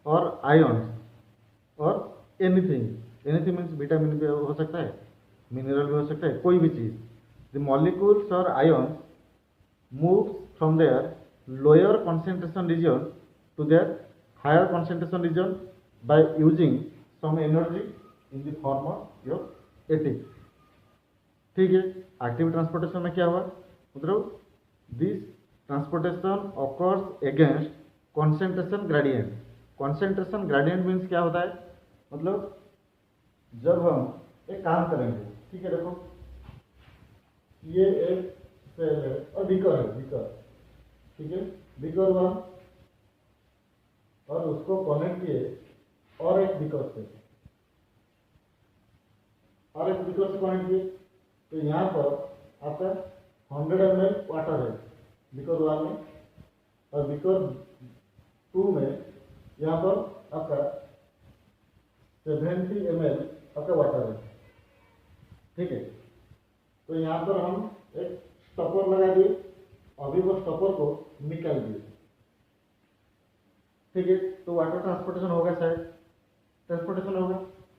or ions or anything means vitamin भी हो सकता है, मिनरल भी हो सकता है, कोई भी चीज़. The molecules or ions moves from their lower concentration region to their higher concentration region by using some energy in the form of your ATP. ठीक है. एक्टिव ट्रांसपोर्टेशन में क्या हुआ, मतलब this transportation occurs against concentration gradient. Concentration gradient means क्या होता है, मतलब जब हम एक काम करेंगे, ठीक है, देखो ये एक सेल है और बीकर है, बीकर, ठीक है, बीकर 1 और उसको कनेक्ट किए और एक बीकर से कनेक्ट किए, तो यहाँ पर आपका 100 ml वाटर है बीकर 1 में, और बीकर 2 में यहाँ पर आपका 70 ml आपका वाटर है. ठीक है. तो यहाँ पर हम एक स्टॉपर लगा दिए, अभी वो स्टॉपर को निकाल दिए. ठीक है. तो वाटर ट्रांसपोर्टेशन होगा, शायद ट्रांसपोर्टेशन होगा.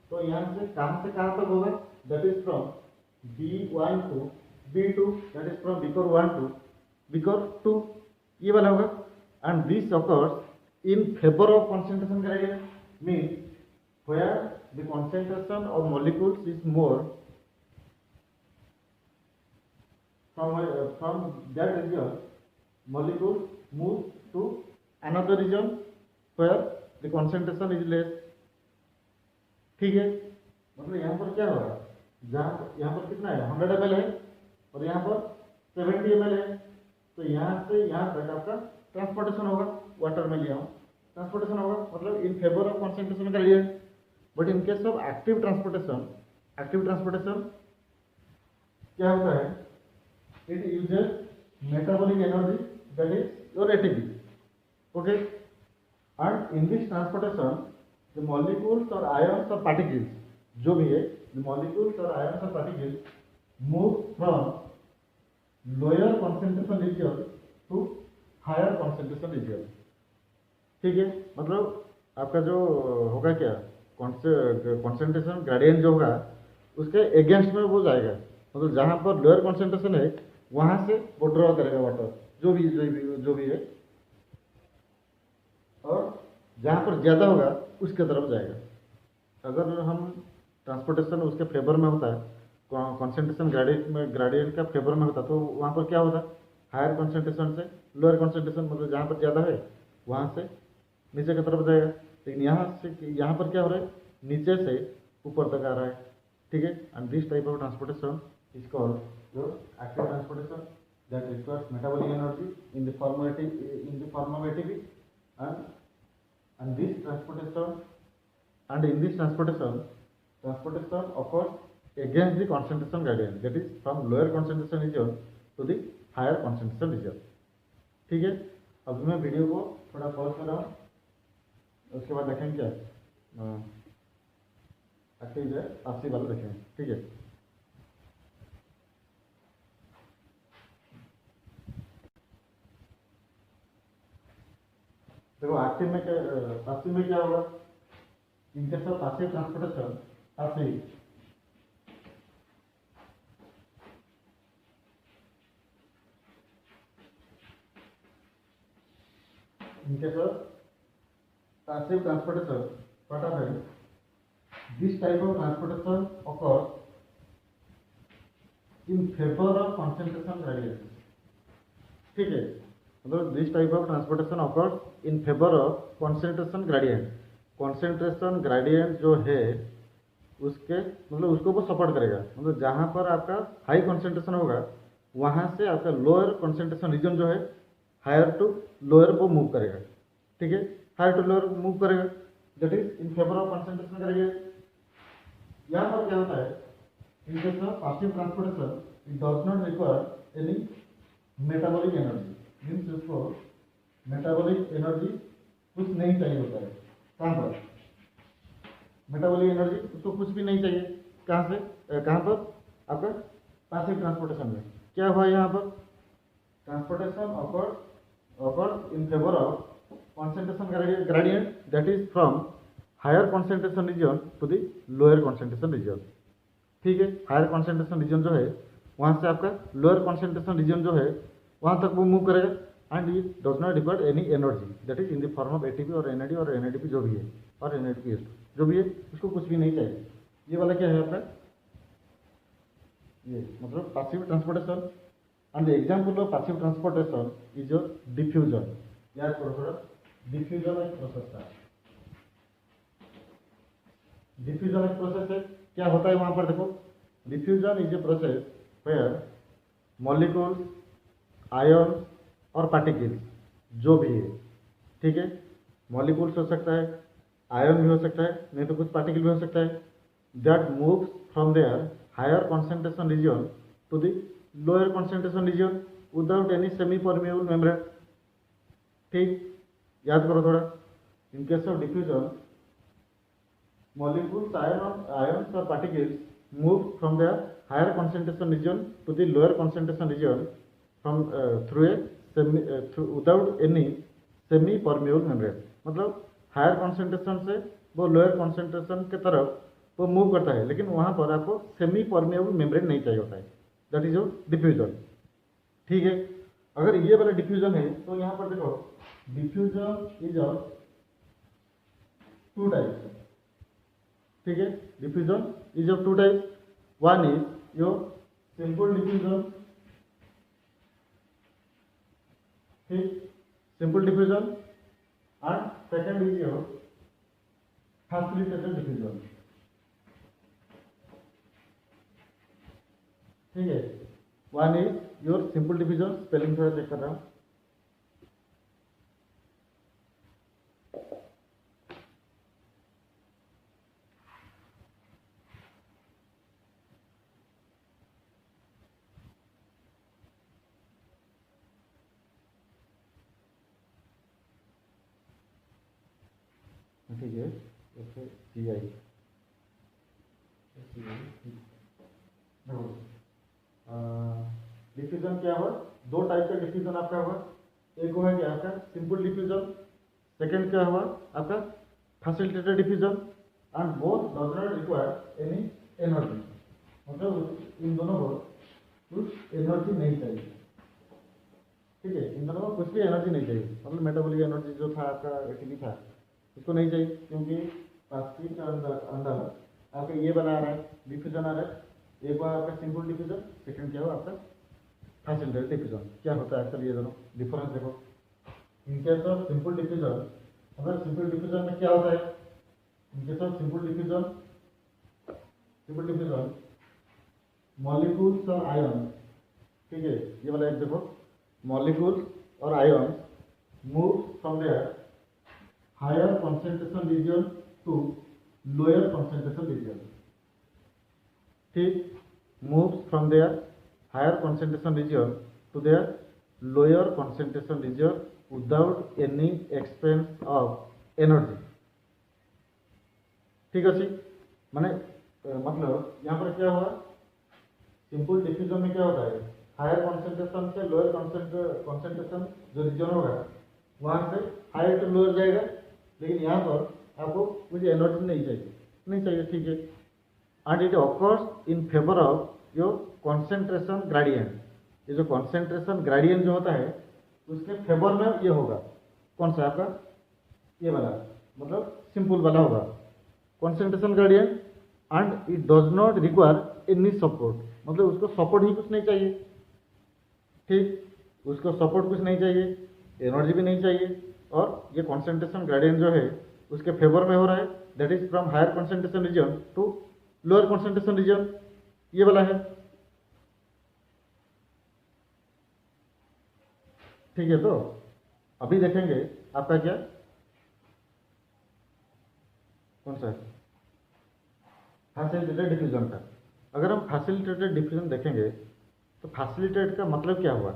तो यहाँ से कहाँ तक होगा, that is from B1 to B2, that is from beaker 1 to beaker 2, ये वाला होगा. And this occurs in favour of concentration gradient, mean where the concentration of molecules is more from that region, molecules move to another region where the concentration is less. ठीक है. मतलब यहाँ पर क्या होगा, जहाँ यहाँ पर कितना है 100 ml है और यहाँ पर 70 ml है, तो यहाँ से यहाँ तक आपका ट्रांसपोर्टेशन होगा. वाटर में लिया हूँ, ट्रांसपोर्टेशन होगा, मतलब in favour of concentration gradient. But in case of active transportation क्या होता है, it uses metabolic energy, that is your ATP. Okay. And in this transportation the molecules और आयन्स और पार्टिकल्स, जो भी है, द मॉलिक्यूल्स और आयन्स और particles move from lower concentration region to higher concentration region. ठीक है. मतलब आपका जो होगा क्या, कॉन्सेंट्रेशन ग्रेडियंट जो होगा उसके अगेंस्ट में वो जाएगा, मतलब जहाँ पर लोअर कॉन्सेंट्रेशन है वहाँ से वो ड्रॉ करेगा वाटर, जो भी है, और जहाँ पर ज़्यादा होगा उसके तरफ जाएगा. अगर हम ट्रांसपोर्टेशन उसके फेवर में होता है, कॉन्सेंट्रेशन ग्रेडियंट का फेवर में होता, तो वहाँ पर क्या होता, हायर कॉन्सेंट्रेशन से लोअर कॉन्सेंट्रेशन, मतलब जहाँ पर ज़्यादा है वहाँ से नीचे की तरफ जाएगा. लेकिन यहाँ पर क्या हो रहा है, नीचे से ऊपर तक आ रहा है. ठीक है. And this type of transportation is called your active transportation, that requires metabolic energy in the form of ATP. And in this transportation occurs against the concentration gradient, that is from lower concentration region to the higher concentration region. ठीक है. अभी मैं video को थोड़ा pause कर रहा हूँ, उसके बाद देखेंगे क्या एक्टिव है आपसी वाला देखेंगे. ठीक है. देखो एक्टिव में क्या होगा, इन case of passive transportation, passive in case of passive transportation, what happens, this type of transportation occurs in favor of concentration gradient. ठीक है. मतलब this type of transportation occurs in favor of concentration gradient. concentration gradient जो है उसके मतलब उसको वो support करेगा, मतलब जहाँ पर आपका हाई कॉन्सेंट्रेशन होगा वहाँ से आपका लोअर कॉन्सेंट्रेशन रीजन जो है हायर टू लोअर को मूव करेगा. ठीक है. हायर टू लोअर मूव करेगा, that is in favour of concentration gradient. यहाँ पर क्या होता है, in case of passive transportation it does not require any metabolic energy, means उसको मेटाबॉलिक एनर्जी कुछ नहीं चाहिए होता है. कहाँ पर मेटाबॉलिक एनर्जी उसको कुछ भी नहीं चाहिए. कहाँ पर आपका पैसिव ट्रांसपोर्टेशन में क्या हुआ, यहाँ पर transportation occurs in favor of concentration gradient, that is from higher concentration region to the lower concentration region। ठीक है, हायर concentration region जो है वहाँ से आपका लोअर concentration region जो है वहाँ तक वो मूव करेगा and it does not require any energy, that is in the form of ATP और एनएडीपी जो भी है और एनएडीपी जो भी है उसको कुछ भी नहीं चाहिए। ये वाला क्या है आपका, ये मतलब passive transportation and the example of passive transportation is your diffusion. याद करो थोड़ा, डिफ्यूजन एक प्रोसेस है, डिफ्यूजन एक प्रोसेस है। क्या होता है वहां पर देखो, diffusion is a process where molecules, ion और पार्टिकल्स जो भी है, ठीक है, मॉलिक्यूल्स हो सकता है, आयन भी हो सकता है, नहीं तो कुछ पार्टिकल भी हो सकता है, that moves from their higher concentration region to the lower concentration region without any semi permeable membrane। ठीक, याद करो थोड़ा, इन case of diffusion molecules, ions or particles move from the higher concentration region to the lower concentration region from without any semi permeable membrane। मतलब higher concentration से वो lower concentration के तरफ वो मूव करता है, लेकिन वहां पर आपको सेमी परमेबल मेम्ब्रेन नहीं चाहिए होता है, दैट इज योर डिफ्यूजन। ठीक है, अगर ये वाला डिफ्यूजन है तो यहाँ पर देखो, diffusion is of two types. ठीक है, diffusion is of two types, one is your simple diffusion, ठीक, simple diffusion, and second is your facilitated diffusion. ठीक है, one is your simple diffusion, spelling थोड़ा चेक कर रहा हूँ, ठीक है, सी आई डिफ्यूजन क्या हुआ, दो टाइप का डिफ्यूजन आपका हुआ, एक हुआ क्या आपका सिंपल डिफ्यूजन, सेकंड क्या हुआ आपका facilitated diffusion, and both does not require any energy. मतलब इन दोनों को कुछ एनर्जी नहीं चाहिए। ठीक है, इन दोनों को कुछ भी एनर्जी नहीं चाहिए, मतलब मेटाबॉलिक एनर्जी जो था आपका एटीपी था उसको नहीं चाहिए, क्योंकि पैसिव के अंदर आपका ये बना रहा है, डिफ्यूजन आ रहा है, एक बार आपका सिंपल डिफ्यूजन, सेकंड क्या हुआ आपका फैसिलिटेटेड डिफ्यूजन। क्या होता है आजकल ये दोनों डिफरेंस देखो, in case of simple diffusion, अगर सिंपल डिफ्यूजन में क्या होता है, in case of simple diffusion molecules और आयन, ठीक है, ये वाला एक देखो, मॉलिक्यूल्स और ion move from their higher concentration region to lower concentration region। ठीक, moves from their higher concentration region to their lower concentration region without any expense of energy। ठीक अच्छी, माने मतलब यहाँ पर क्या हुआ, सिंपल डिफ्यूजन में क्या होता है, हायर कॉन्सेंट्रेशन से लोअर कॉन्सेंट्रेशन जो रीजन होगा वहां से हायर टू लोअर जाएगा, लेकिन यहाँ पर आपको मुझे एनर्जी नहीं चाहिए। ठीक है, and it occurs in favour of your concentration gradient. ये जो कॉन्सेंट्रेशन ग्रेडियंट जो होता है उसके फेवर में ये होगा, कौन सा आपका ये वाला, मतलब सिंपल वाला होगा concentration gradient, and it does not require any support, मतलब उसको सपोर्ट ही कुछ नहीं चाहिए। ठीक, उसको सपोर्ट कुछ नहीं चाहिए, एनर्जी भी नहीं चाहिए, और ये कॉन्सेंट्रेशन ग्रेडियंट जो है उसके फेवर में हो रहा है, that is from higher concentration region to lower concentration region, ये वाला है। ठीक है, तो अभी देखेंगे आपका क्या कौन सा फैसिलिटेटेड डिफ्यूजन का। अगर हम फैसिलिटेटेड डिफ्यूजन देखेंगे तो फैसिलिटेट का मतलब क्या हुआ,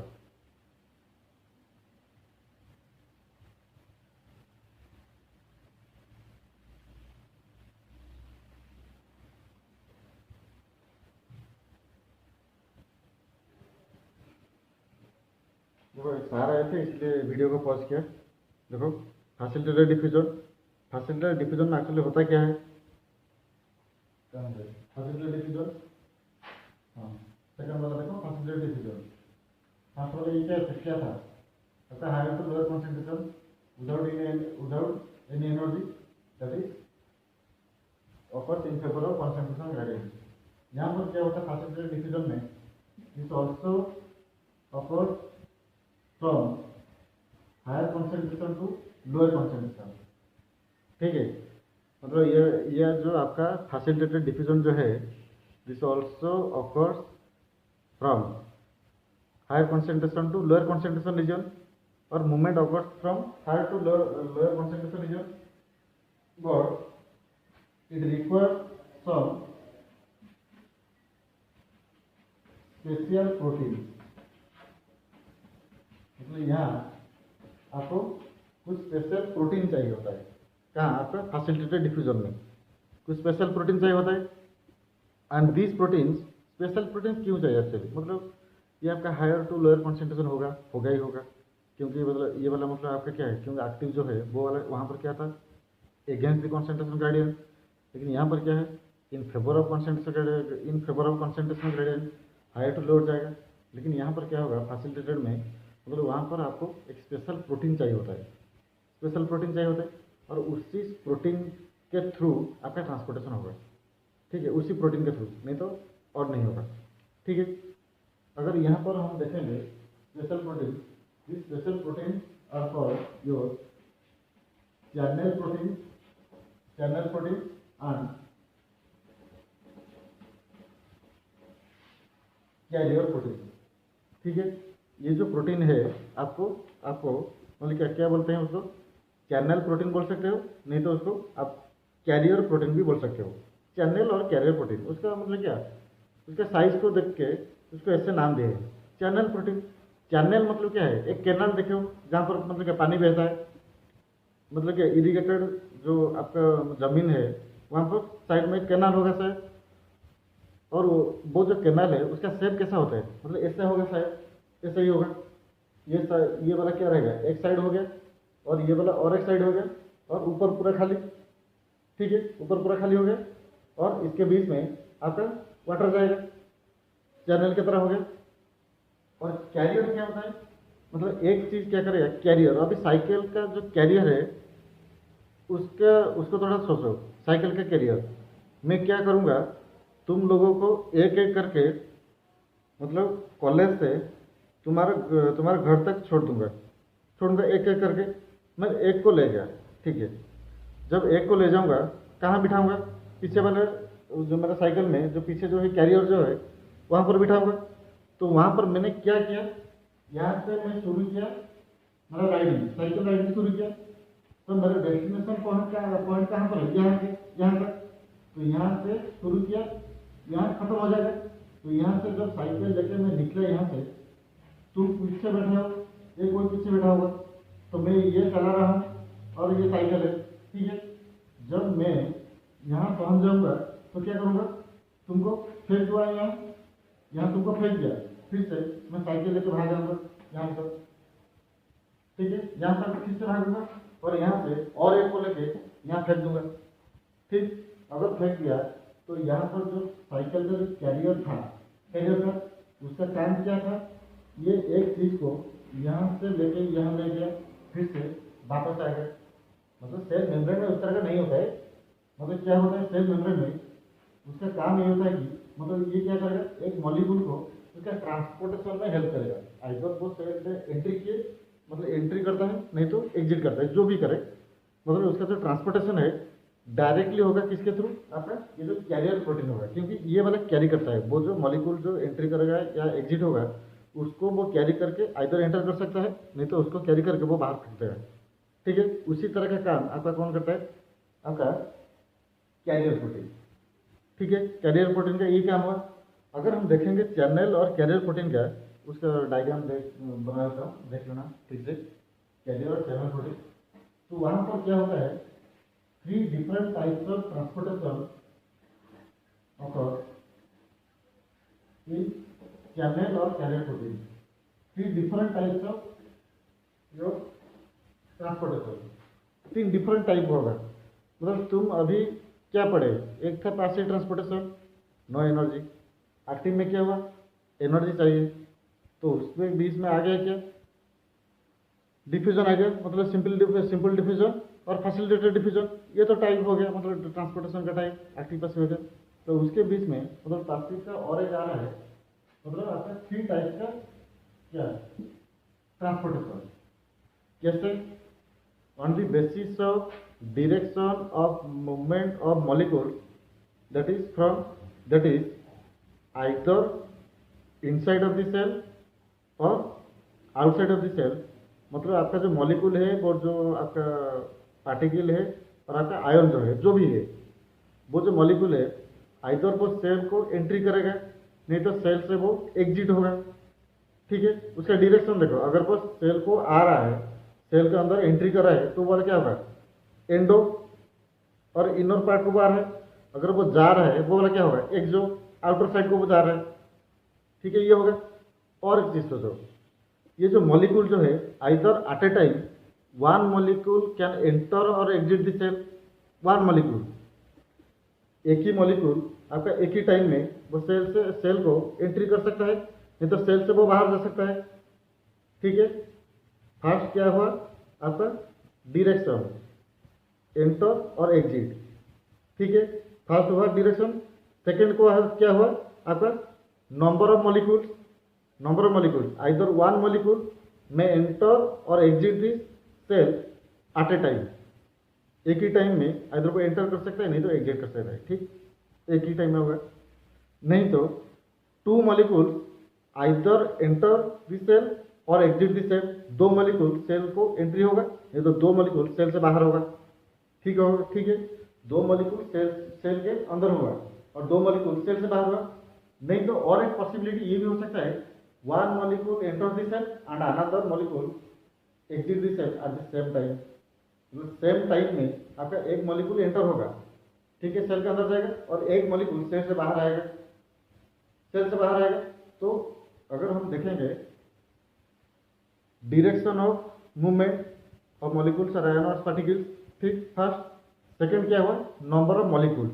देखो सार आए थे इसलिए वीडियो को पॉज किया। देखो फैसिलिटेटेड डिफ्यूजन, फैसिलिटेटेड डिफ्यूजन में एक्चुअली होता क्या है, फैसिलिटेटेड डिफ्यूजन, हाँ सेकंड वाला देखो फैसिलिटेटेड डिफ्यूजन। फर्स्ट वाला ये क्या था, ऐसा higher to lower concentration without any energy that is offers in favour of concentration gradient. यहाँ पर क्या होता है फैसिलिटेटेड डिफ्यूजन में, this also offers from higher concentration to lower concentration. ठीक है, मतलब ये जो आपका फैसिलिटेटेड डिफ्यूजन जो है, this also offers from higher concentration to lower concentration region, और movement occurs from higher to lower concentration region, but it requires some special protein. मतलब यहाँ आपको कुछ स्पेशल प्रोटीन चाहिए होता है, कहाँ आपका फैसिलिटेटेड डिफ्यूजन में कुछ स्पेशल प्रोटीन चाहिए होता है। And these proteins, special protein क्यों चाहिए एक्चुअली, मतलब ये आपका हायर टू लोअर कॉन्सेंट्रेशन होगा ही होगा, क्योंकि मतलब ये वाला मतलब आपका क्या है, क्योंकि एक्टिव जो है वो वाला वहाँ पर क्या था, अगेंस्ट द कॉन्सेंट्रेशन ग्रेडियंट, लेकिन यहाँ पर क्या है, in favour of concentration gradient higher to lower जाएगा। लेकिन यहाँ पर क्या होगा फैसिलिटेटेड में, मतलब वहाँ पर आपको एक स्पेशल प्रोटीन चाहिए होता है, स्पेशल प्रोटीन चाहिए होता है, और उसी प्रोटीन के थ्रू आपका ट्रांसपोर्टेशन होगा। ठीक है, उसी प्रोटीन के थ्रू, नहीं तो और नहीं होगा। ठीक है, अगर यहाँ पर हम देखेंगे special protein, this special protein are called your channel protein and carrier protein. ठीक है, ये जो प्रोटीन है आपको मतलब क्या बोलते हैं उसको, चैनल प्रोटीन बोल सकते हो, नहीं तो उसको आप कैरियर प्रोटीन भी बोल सकते हो। चैनल और कैरियर प्रोटीन, उसका मतलब क्या, उसका साइज को देख के उसको ऐसे नाम दिए हैं चैनल प्रोटीन। चैनल मतलब क्या है, एक कैनाल देखे हो जहाँ पर मतलब क्या पानी बहता है, मतलब क्या इरिगेटेड जो आपका जमीन है वहाँ पर साइड में एक कैनाल होगा शायद, और वो जो कैनाल है उसका शेप कैसा होता है, मतलब ऐसा होगा शायद, ऐसा ही होगा। ये वाला क्या रहेगा, एक साइड हो गया, और ये वाला और एक साइड हो गया, और ऊपर पूरा खाली। ठीक है, ऊपर पूरा खाली हो गया, और इसके बीच में आपका वाटर जाएगा, चैनल की तरह हो गया। और कैरियर क्या होता है, मतलब एक चीज क्या करेगा कैरियर, अभी साइकिल का जो कैरियर है उसको थोड़ा सोचो, साइकिल का कैरियर मैं क्या करूँगा, तुम लोगों को एक एक करके मतलब कॉलेज से तुम्हारे घर तक छोड़ दूंगा एक एक करके। मैं एक को ले गया, ठीक है, जब एक को ले जाऊंगा कहाँ बिठाऊंगा, पीछे वाले जो मेरा साइकिल में जो पीछे जो है कैरियर जो है वहाँ पर बिठाऊंगा। तो वहाँ पर मैंने क्या किया, यहाँ से मैं शुरू किया मेरा राइडिंग, साइकिल राइडिंग शुरू किया, तो मेरा डेस्टिनेशन पॉइंट कहाँ पर है, यहाँ तक। तो यहाँ से शुरू किया, यहाँ खत्म हो जाएगा। तो यहाँ से जब साइकिल लेके मैं निकला यहाँ से, तुम पीछे बैठे हो, एक कोई पीछे बैठा होगा, तो मैं ये चला रहा हूँ और ये साइकिल है। ठीक है, जब मैं यहाँ पहुँच जाऊँगा तो क्या करूँगा, तुमको फेंक दूँगा, यहाँ तुमको फेंक दिया, फिर से मैं साइकिल लेके भाग जाऊँगा यहाँ तक। ठीक है, यहाँ तक फिर से भागूंगा, और यहाँ से और एक को लेके यहाँ फेंक दूंगा। ठीक, अगर फेंक दिया तो यहाँ पर जो साइकिल का जो कैरियर था उसका काम क्या था, ये एक चीज को यहाँ से लेके यहाँ ले गया, फिर से वापस आ गया। मतलब सेल मेम्ब्रेन में उस तरह का नहीं होता है। मतलब क्या होता है सेल मेम्ब्रेन में, उसका काम ये होता है कि मतलब ये क्या करेगा, एक मॉलिक्यूल को उसका ट्रांसपोर्टेशन में हेल्प करेगा। आइदर वो सेल से एंट्री किए, मतलब एंट्री करता है, नहीं तो एग्जिट करता है, जो भी करे, मतलब उसका जो ट्रांसपोर्टेशन है डायरेक्टली होगा किसके थ्रू, आपका ये जो कैरियर प्रोटीन होगा, क्योंकि ये वाला कैरी करता है। वो जो मॉलिक्यूल जो एंट्री करेगा या एग्जिट होगा उसको वो कैरी करके आइदर एंटर कर सकता है, नहीं तो उसको कैरी करके वो बाहर फेंक देगा। ठीक है, उसी तरह का काम आपका कौन करता है, आपका कैरियर प्रोटीन। ठीक है, कैरियर प्रोटीन का ये काम हुआ। अगर हम देखेंगे चैनल और कैरियर प्रोटीन का, उसका डायग्राम बना देता हूँ, देख लेना ठीक से, कैरियर और चैनल प्रोटीन। तो वहाँ पर क्या होता है, 3 different types of transportation occur in channel or carrier protein। 3 different types of your transportation, 3 different type होगा। मतलब तुम अभी क्या पढ़े, एक था passive transportation, no energy. Active में क्या हुआ, एनर्जी चाहिए, तो उसमें बीच में आ गया क्या, डिफ्यूजन आ गया, मतलब सिंपल डिफ्यूजन और फैसिलिटेटेड डिफ्यूजन। ये तो टाइप हो गया, मतलब ट्रांसपोर्टेशन का टाइप एक्टिव पैसिव हो गया। तो उसके बीच में मतलब पैसिव का और एक आ रहा है, मतलब आपका 3 टाइप का क्या ट्रांसपोर्टेशन। कैसे, on the basis of direction of movement of molecule, that is either inside of the cell और आउटसाइड ऑफ द सेल। मतलब आपका जो मॉलिक्यूल है और जो आपका पार्टिकल है और आपका आयन जो है, जो भी है, वो जो मॉलिक्यूल है आइदर वो सेल को एंट्री करेगा, नहीं तो सेल से वो एग्जिट होगा। ठीक है, उसका डायरेक्शन देखो, अगर वो सेल को आ रहा है, सेल के अंदर एंट्री कर रहा है, तो वो क्या होगा, एंडो, और इनर पार्ट को बाहर है। अगर वो जा रहा है, वो वाला क्या होगा, एक्सो, आउटर साइड को वो जा रहा है। ठीक है, ये होगा। और एक चीज सोचो, ये जो मॉलिक्यूल जो है, either at a time one molecule can enter और exit the cell. One molecule, एक ही मॉलिक्यूल आपका एक ही टाइम में वो सेल को एंट्री कर सकता है, नहीं तो सेल से वो बाहर जा सकता है। ठीक है, फर्स्ट क्या हुआ आपका, डायरेक्शन, एंटर और एग्जिट। ठीक है, फर्स्ट हुआ डायरेक्शन। सेकंड को क्या हुआ आपका, number of molecules. Number of molecules, either one molecule में एंटर और exit the cell at a time. एक ही टाइम में आइदर को एंटर कर सकता है, नहीं तो एग्जिट कर सकता है। ठीक, एक ही टाइम में होगा। नहीं तो 2 molecules either enter the cell और exit the cell. 2 molecule cell को एंट्री होगा, नहीं तो 2 मॉलिक्यूल सेल से बाहर होगा। ठीक होगा, ठीक है, 2 मॉलिक्यूल सेल के अंदर होगा और 2 मॉलिक्यूल सेल से बाहर होगा। नहीं तो और एक पॉसिबिलिटी ये भी हो सकता है, 1 molecule enter the cell and another molecule exit the cell at the same time. Same time में आपका एक मॉलिक्यूल एंटर होगा, ठीक है, सेल के अंदर जाएगा, और एक मॉलिक्यूल सेल से बाहर आएगा। सेल से बाहर आएगा तो अगर हम देखेंगे direction of movement of molecules और आयन और पार्टिकल्स। ठीक, फर्स्ट। सेकंड क्या हुआ, number of molecules.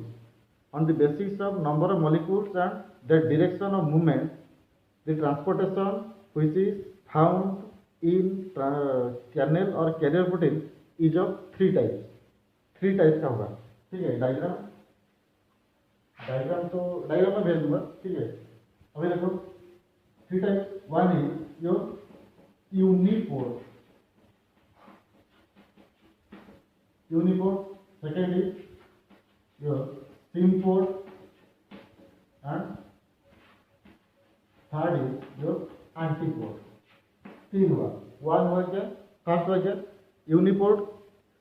On the basis of number of molecules and the direction of movement, the transportation which is found in channel और carrier protein is of 3 types. 3 types का होगा। ठीक है, diagram तो diagram में भेज दूंगा। ठीक है, अभी देखो 3 types. One is your uniport, second is your symport and third is your antiport. 3 हुआ। वन हुआ क्या, फर्स्ट हुआ क्या, यूनिपोर्ट।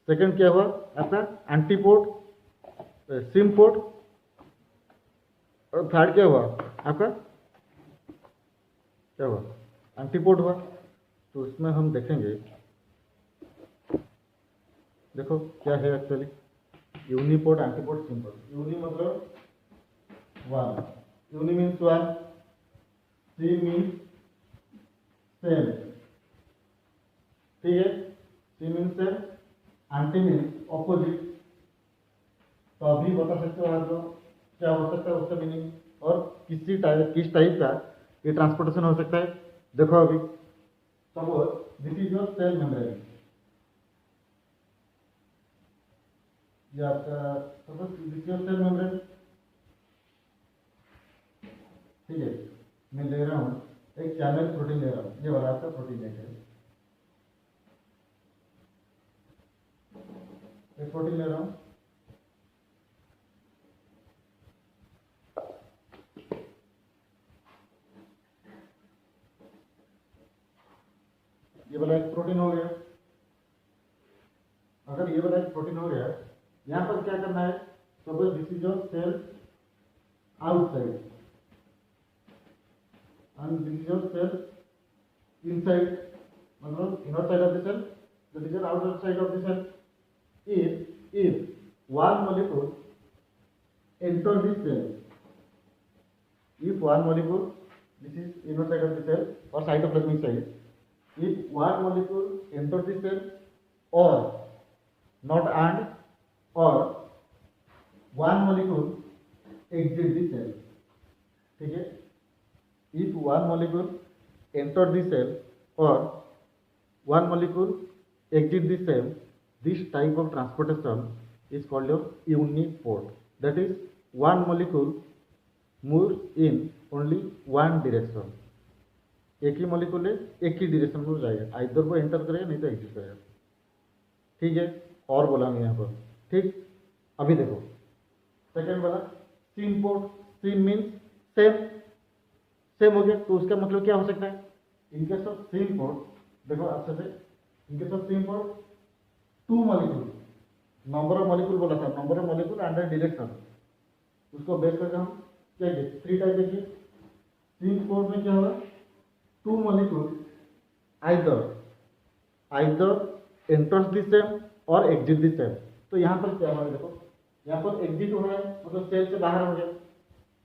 सेकंड क्या हुआ आपका, एंटीपोर्ट, सिम्पोर्ट, और थर्ड क्या हुआ आपका, क्या हुआ, एंटीपोर्ट हुआ। तो उसमें हम देखेंगे, देखो क्या है actually, uniport, antiport, symport. Uni मतलब 1, uni means 1, sy means same. ठीक है, sy means same, anti means opposite. तो अभी बता सकते हो आप लोग क्या हो सकता है उसका मीनिंग, और किस टाइप का ये ट्रांसपोर्टेशन हो सकता है। देखो अभी suppose this is your cell membrane, ये आपका suppose this is your cell membrane. ठीक है, मैं ले रहा हूँ एक चैनल प्रोटीन ले रहा हूँ, ये वाला आपका प्रोटीन है, एक प्रोटीन ले रहा हूँ। ये वाला एक प्रोटीन हो गया। अगर ये वाला एक प्रोटीन हो गया, यहाँ पर क्या करना है, suppose this is your cell outside and this is your cell inside, मतलब inner side of the cell, that is your outer side of the cell. if one molecule enter the cell, if one molecule this is inner side of the cell or cytoplasmic side. If one molecule enters the cell or not and or one molecule exit the cell, ठीक है. If one molecule enter the cell or one molecule exit the cell, this type of transportation is called your uniport. That is, one molecule moves in only one direction. एक ही molecule है, एक ही direction में जाएगा, either वो enter करेगा नहीं तो एग्जिट करेगा. ठीक है. और बोला मैं यहाँ पर. ठीक. अभी देखो सेकेंड वाला SIM port. SIM means same. Same हो गया तो उसका मतलब क्या हो सकता है. इनकेस ऑफ सिम पोर्ट देखो अच्छे से. In case of SIM port two molecule, number of molecule बोला था, number of molecule and direction, उसको बेस करके हम क्या देखिए थ्री टाइप देखिए. सिम पोर्ट में क्या होगा, two molecule either enters the same और एग्जिट द सेम. तो यहाँ पर क्या होगा देखो, यहाँ पर एग्जिट हो रहा है मतलब सेल से बाहर हो गया.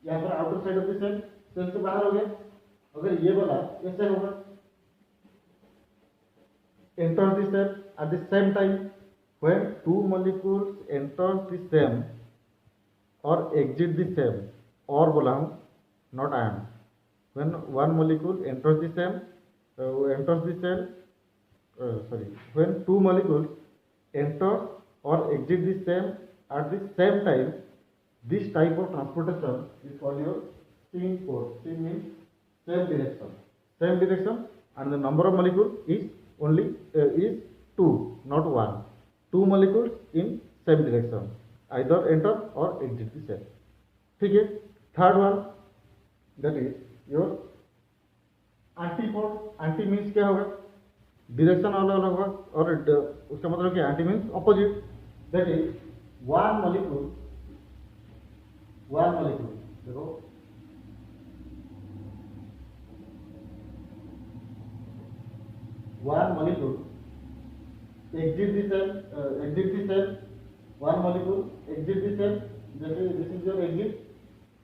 यहाँ पर outer side of the cell, cell से बाहर हो गया. अगर ये वाला ऐसे होगा, enter the cell at the same time. When two molecules enter the same or exit the same, or बोला हूँ not and. When one molecule enters the same, enters the cell, when two molecules enter or exit the same at the same time, this type of transportation is called your syn port. Syn means same direction. Same direction, and the number of molecules is only is two, not one. Two molecules in same direction, either enter or exit the cell. ठीक है. Third one that is your antipode. Anti means क्या होगा, direction अलग अलग होगा और उसका मतलब क्या, anti means opposite. That is one molecule देखो one molecule exit the cell, one molecule exit the cell, this is your exit,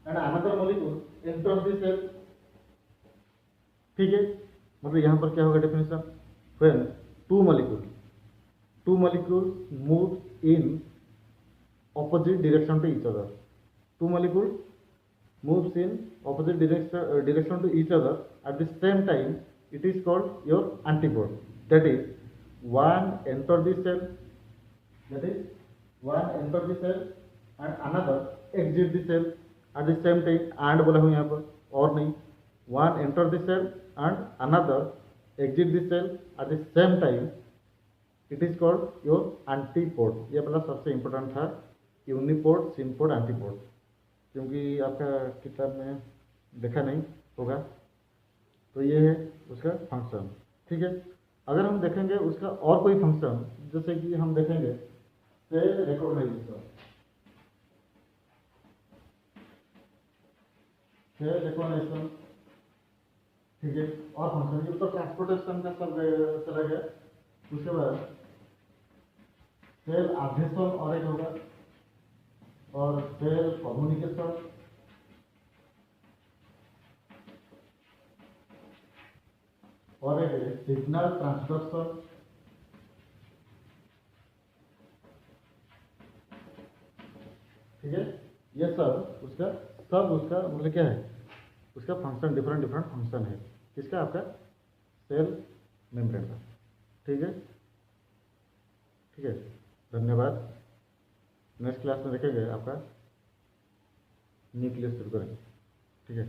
and another molecule enters the cell. ठीक है. मतलब यहाँ पर क्या होगा definition, when two molecules move in opposite direction to each other. Two molecules moves in opposite direction to each other at the same time, it is called your antipode. That is, one enter the cell, and another exit the cell at the same time. And बोला हूँ यहाँ पर, और नहीं. One enter the cell and another exit the cell at the same time, it is called your antipode. ये वाला सबसे important था, यूनिपोड, सिम्पोड, एंटीपोड, क्योंकि आपका किताब में देखा नहीं होगा. तो ये है उसका फंक्शन. ठीक है. अगर हम देखेंगे उसका और कोई फंक्शन, जैसे कि हम देखेंगे सेल रिकॉग्निशन, ठीक है. और फंक्शन ये तो ट्रांसपोर्टेशन का सब चला गया. उसके बाद सेल एडहेशन और एक होगा, और सेल कम्युनिकेशन, और एक सिग्नल ट्रांसडक्शन. ठीक है. ये सब उसका मतलब क्या है, उसका फंक्शन डिफरेंट फंक्शन है. किसका, आपका सेल मेम्ब्रेन का. ठीक है. धन्यवाद. नेक्स्ट क्लास में देखेंगे आपका न्यूक्लियस शुरू करेंगे. ठीक है.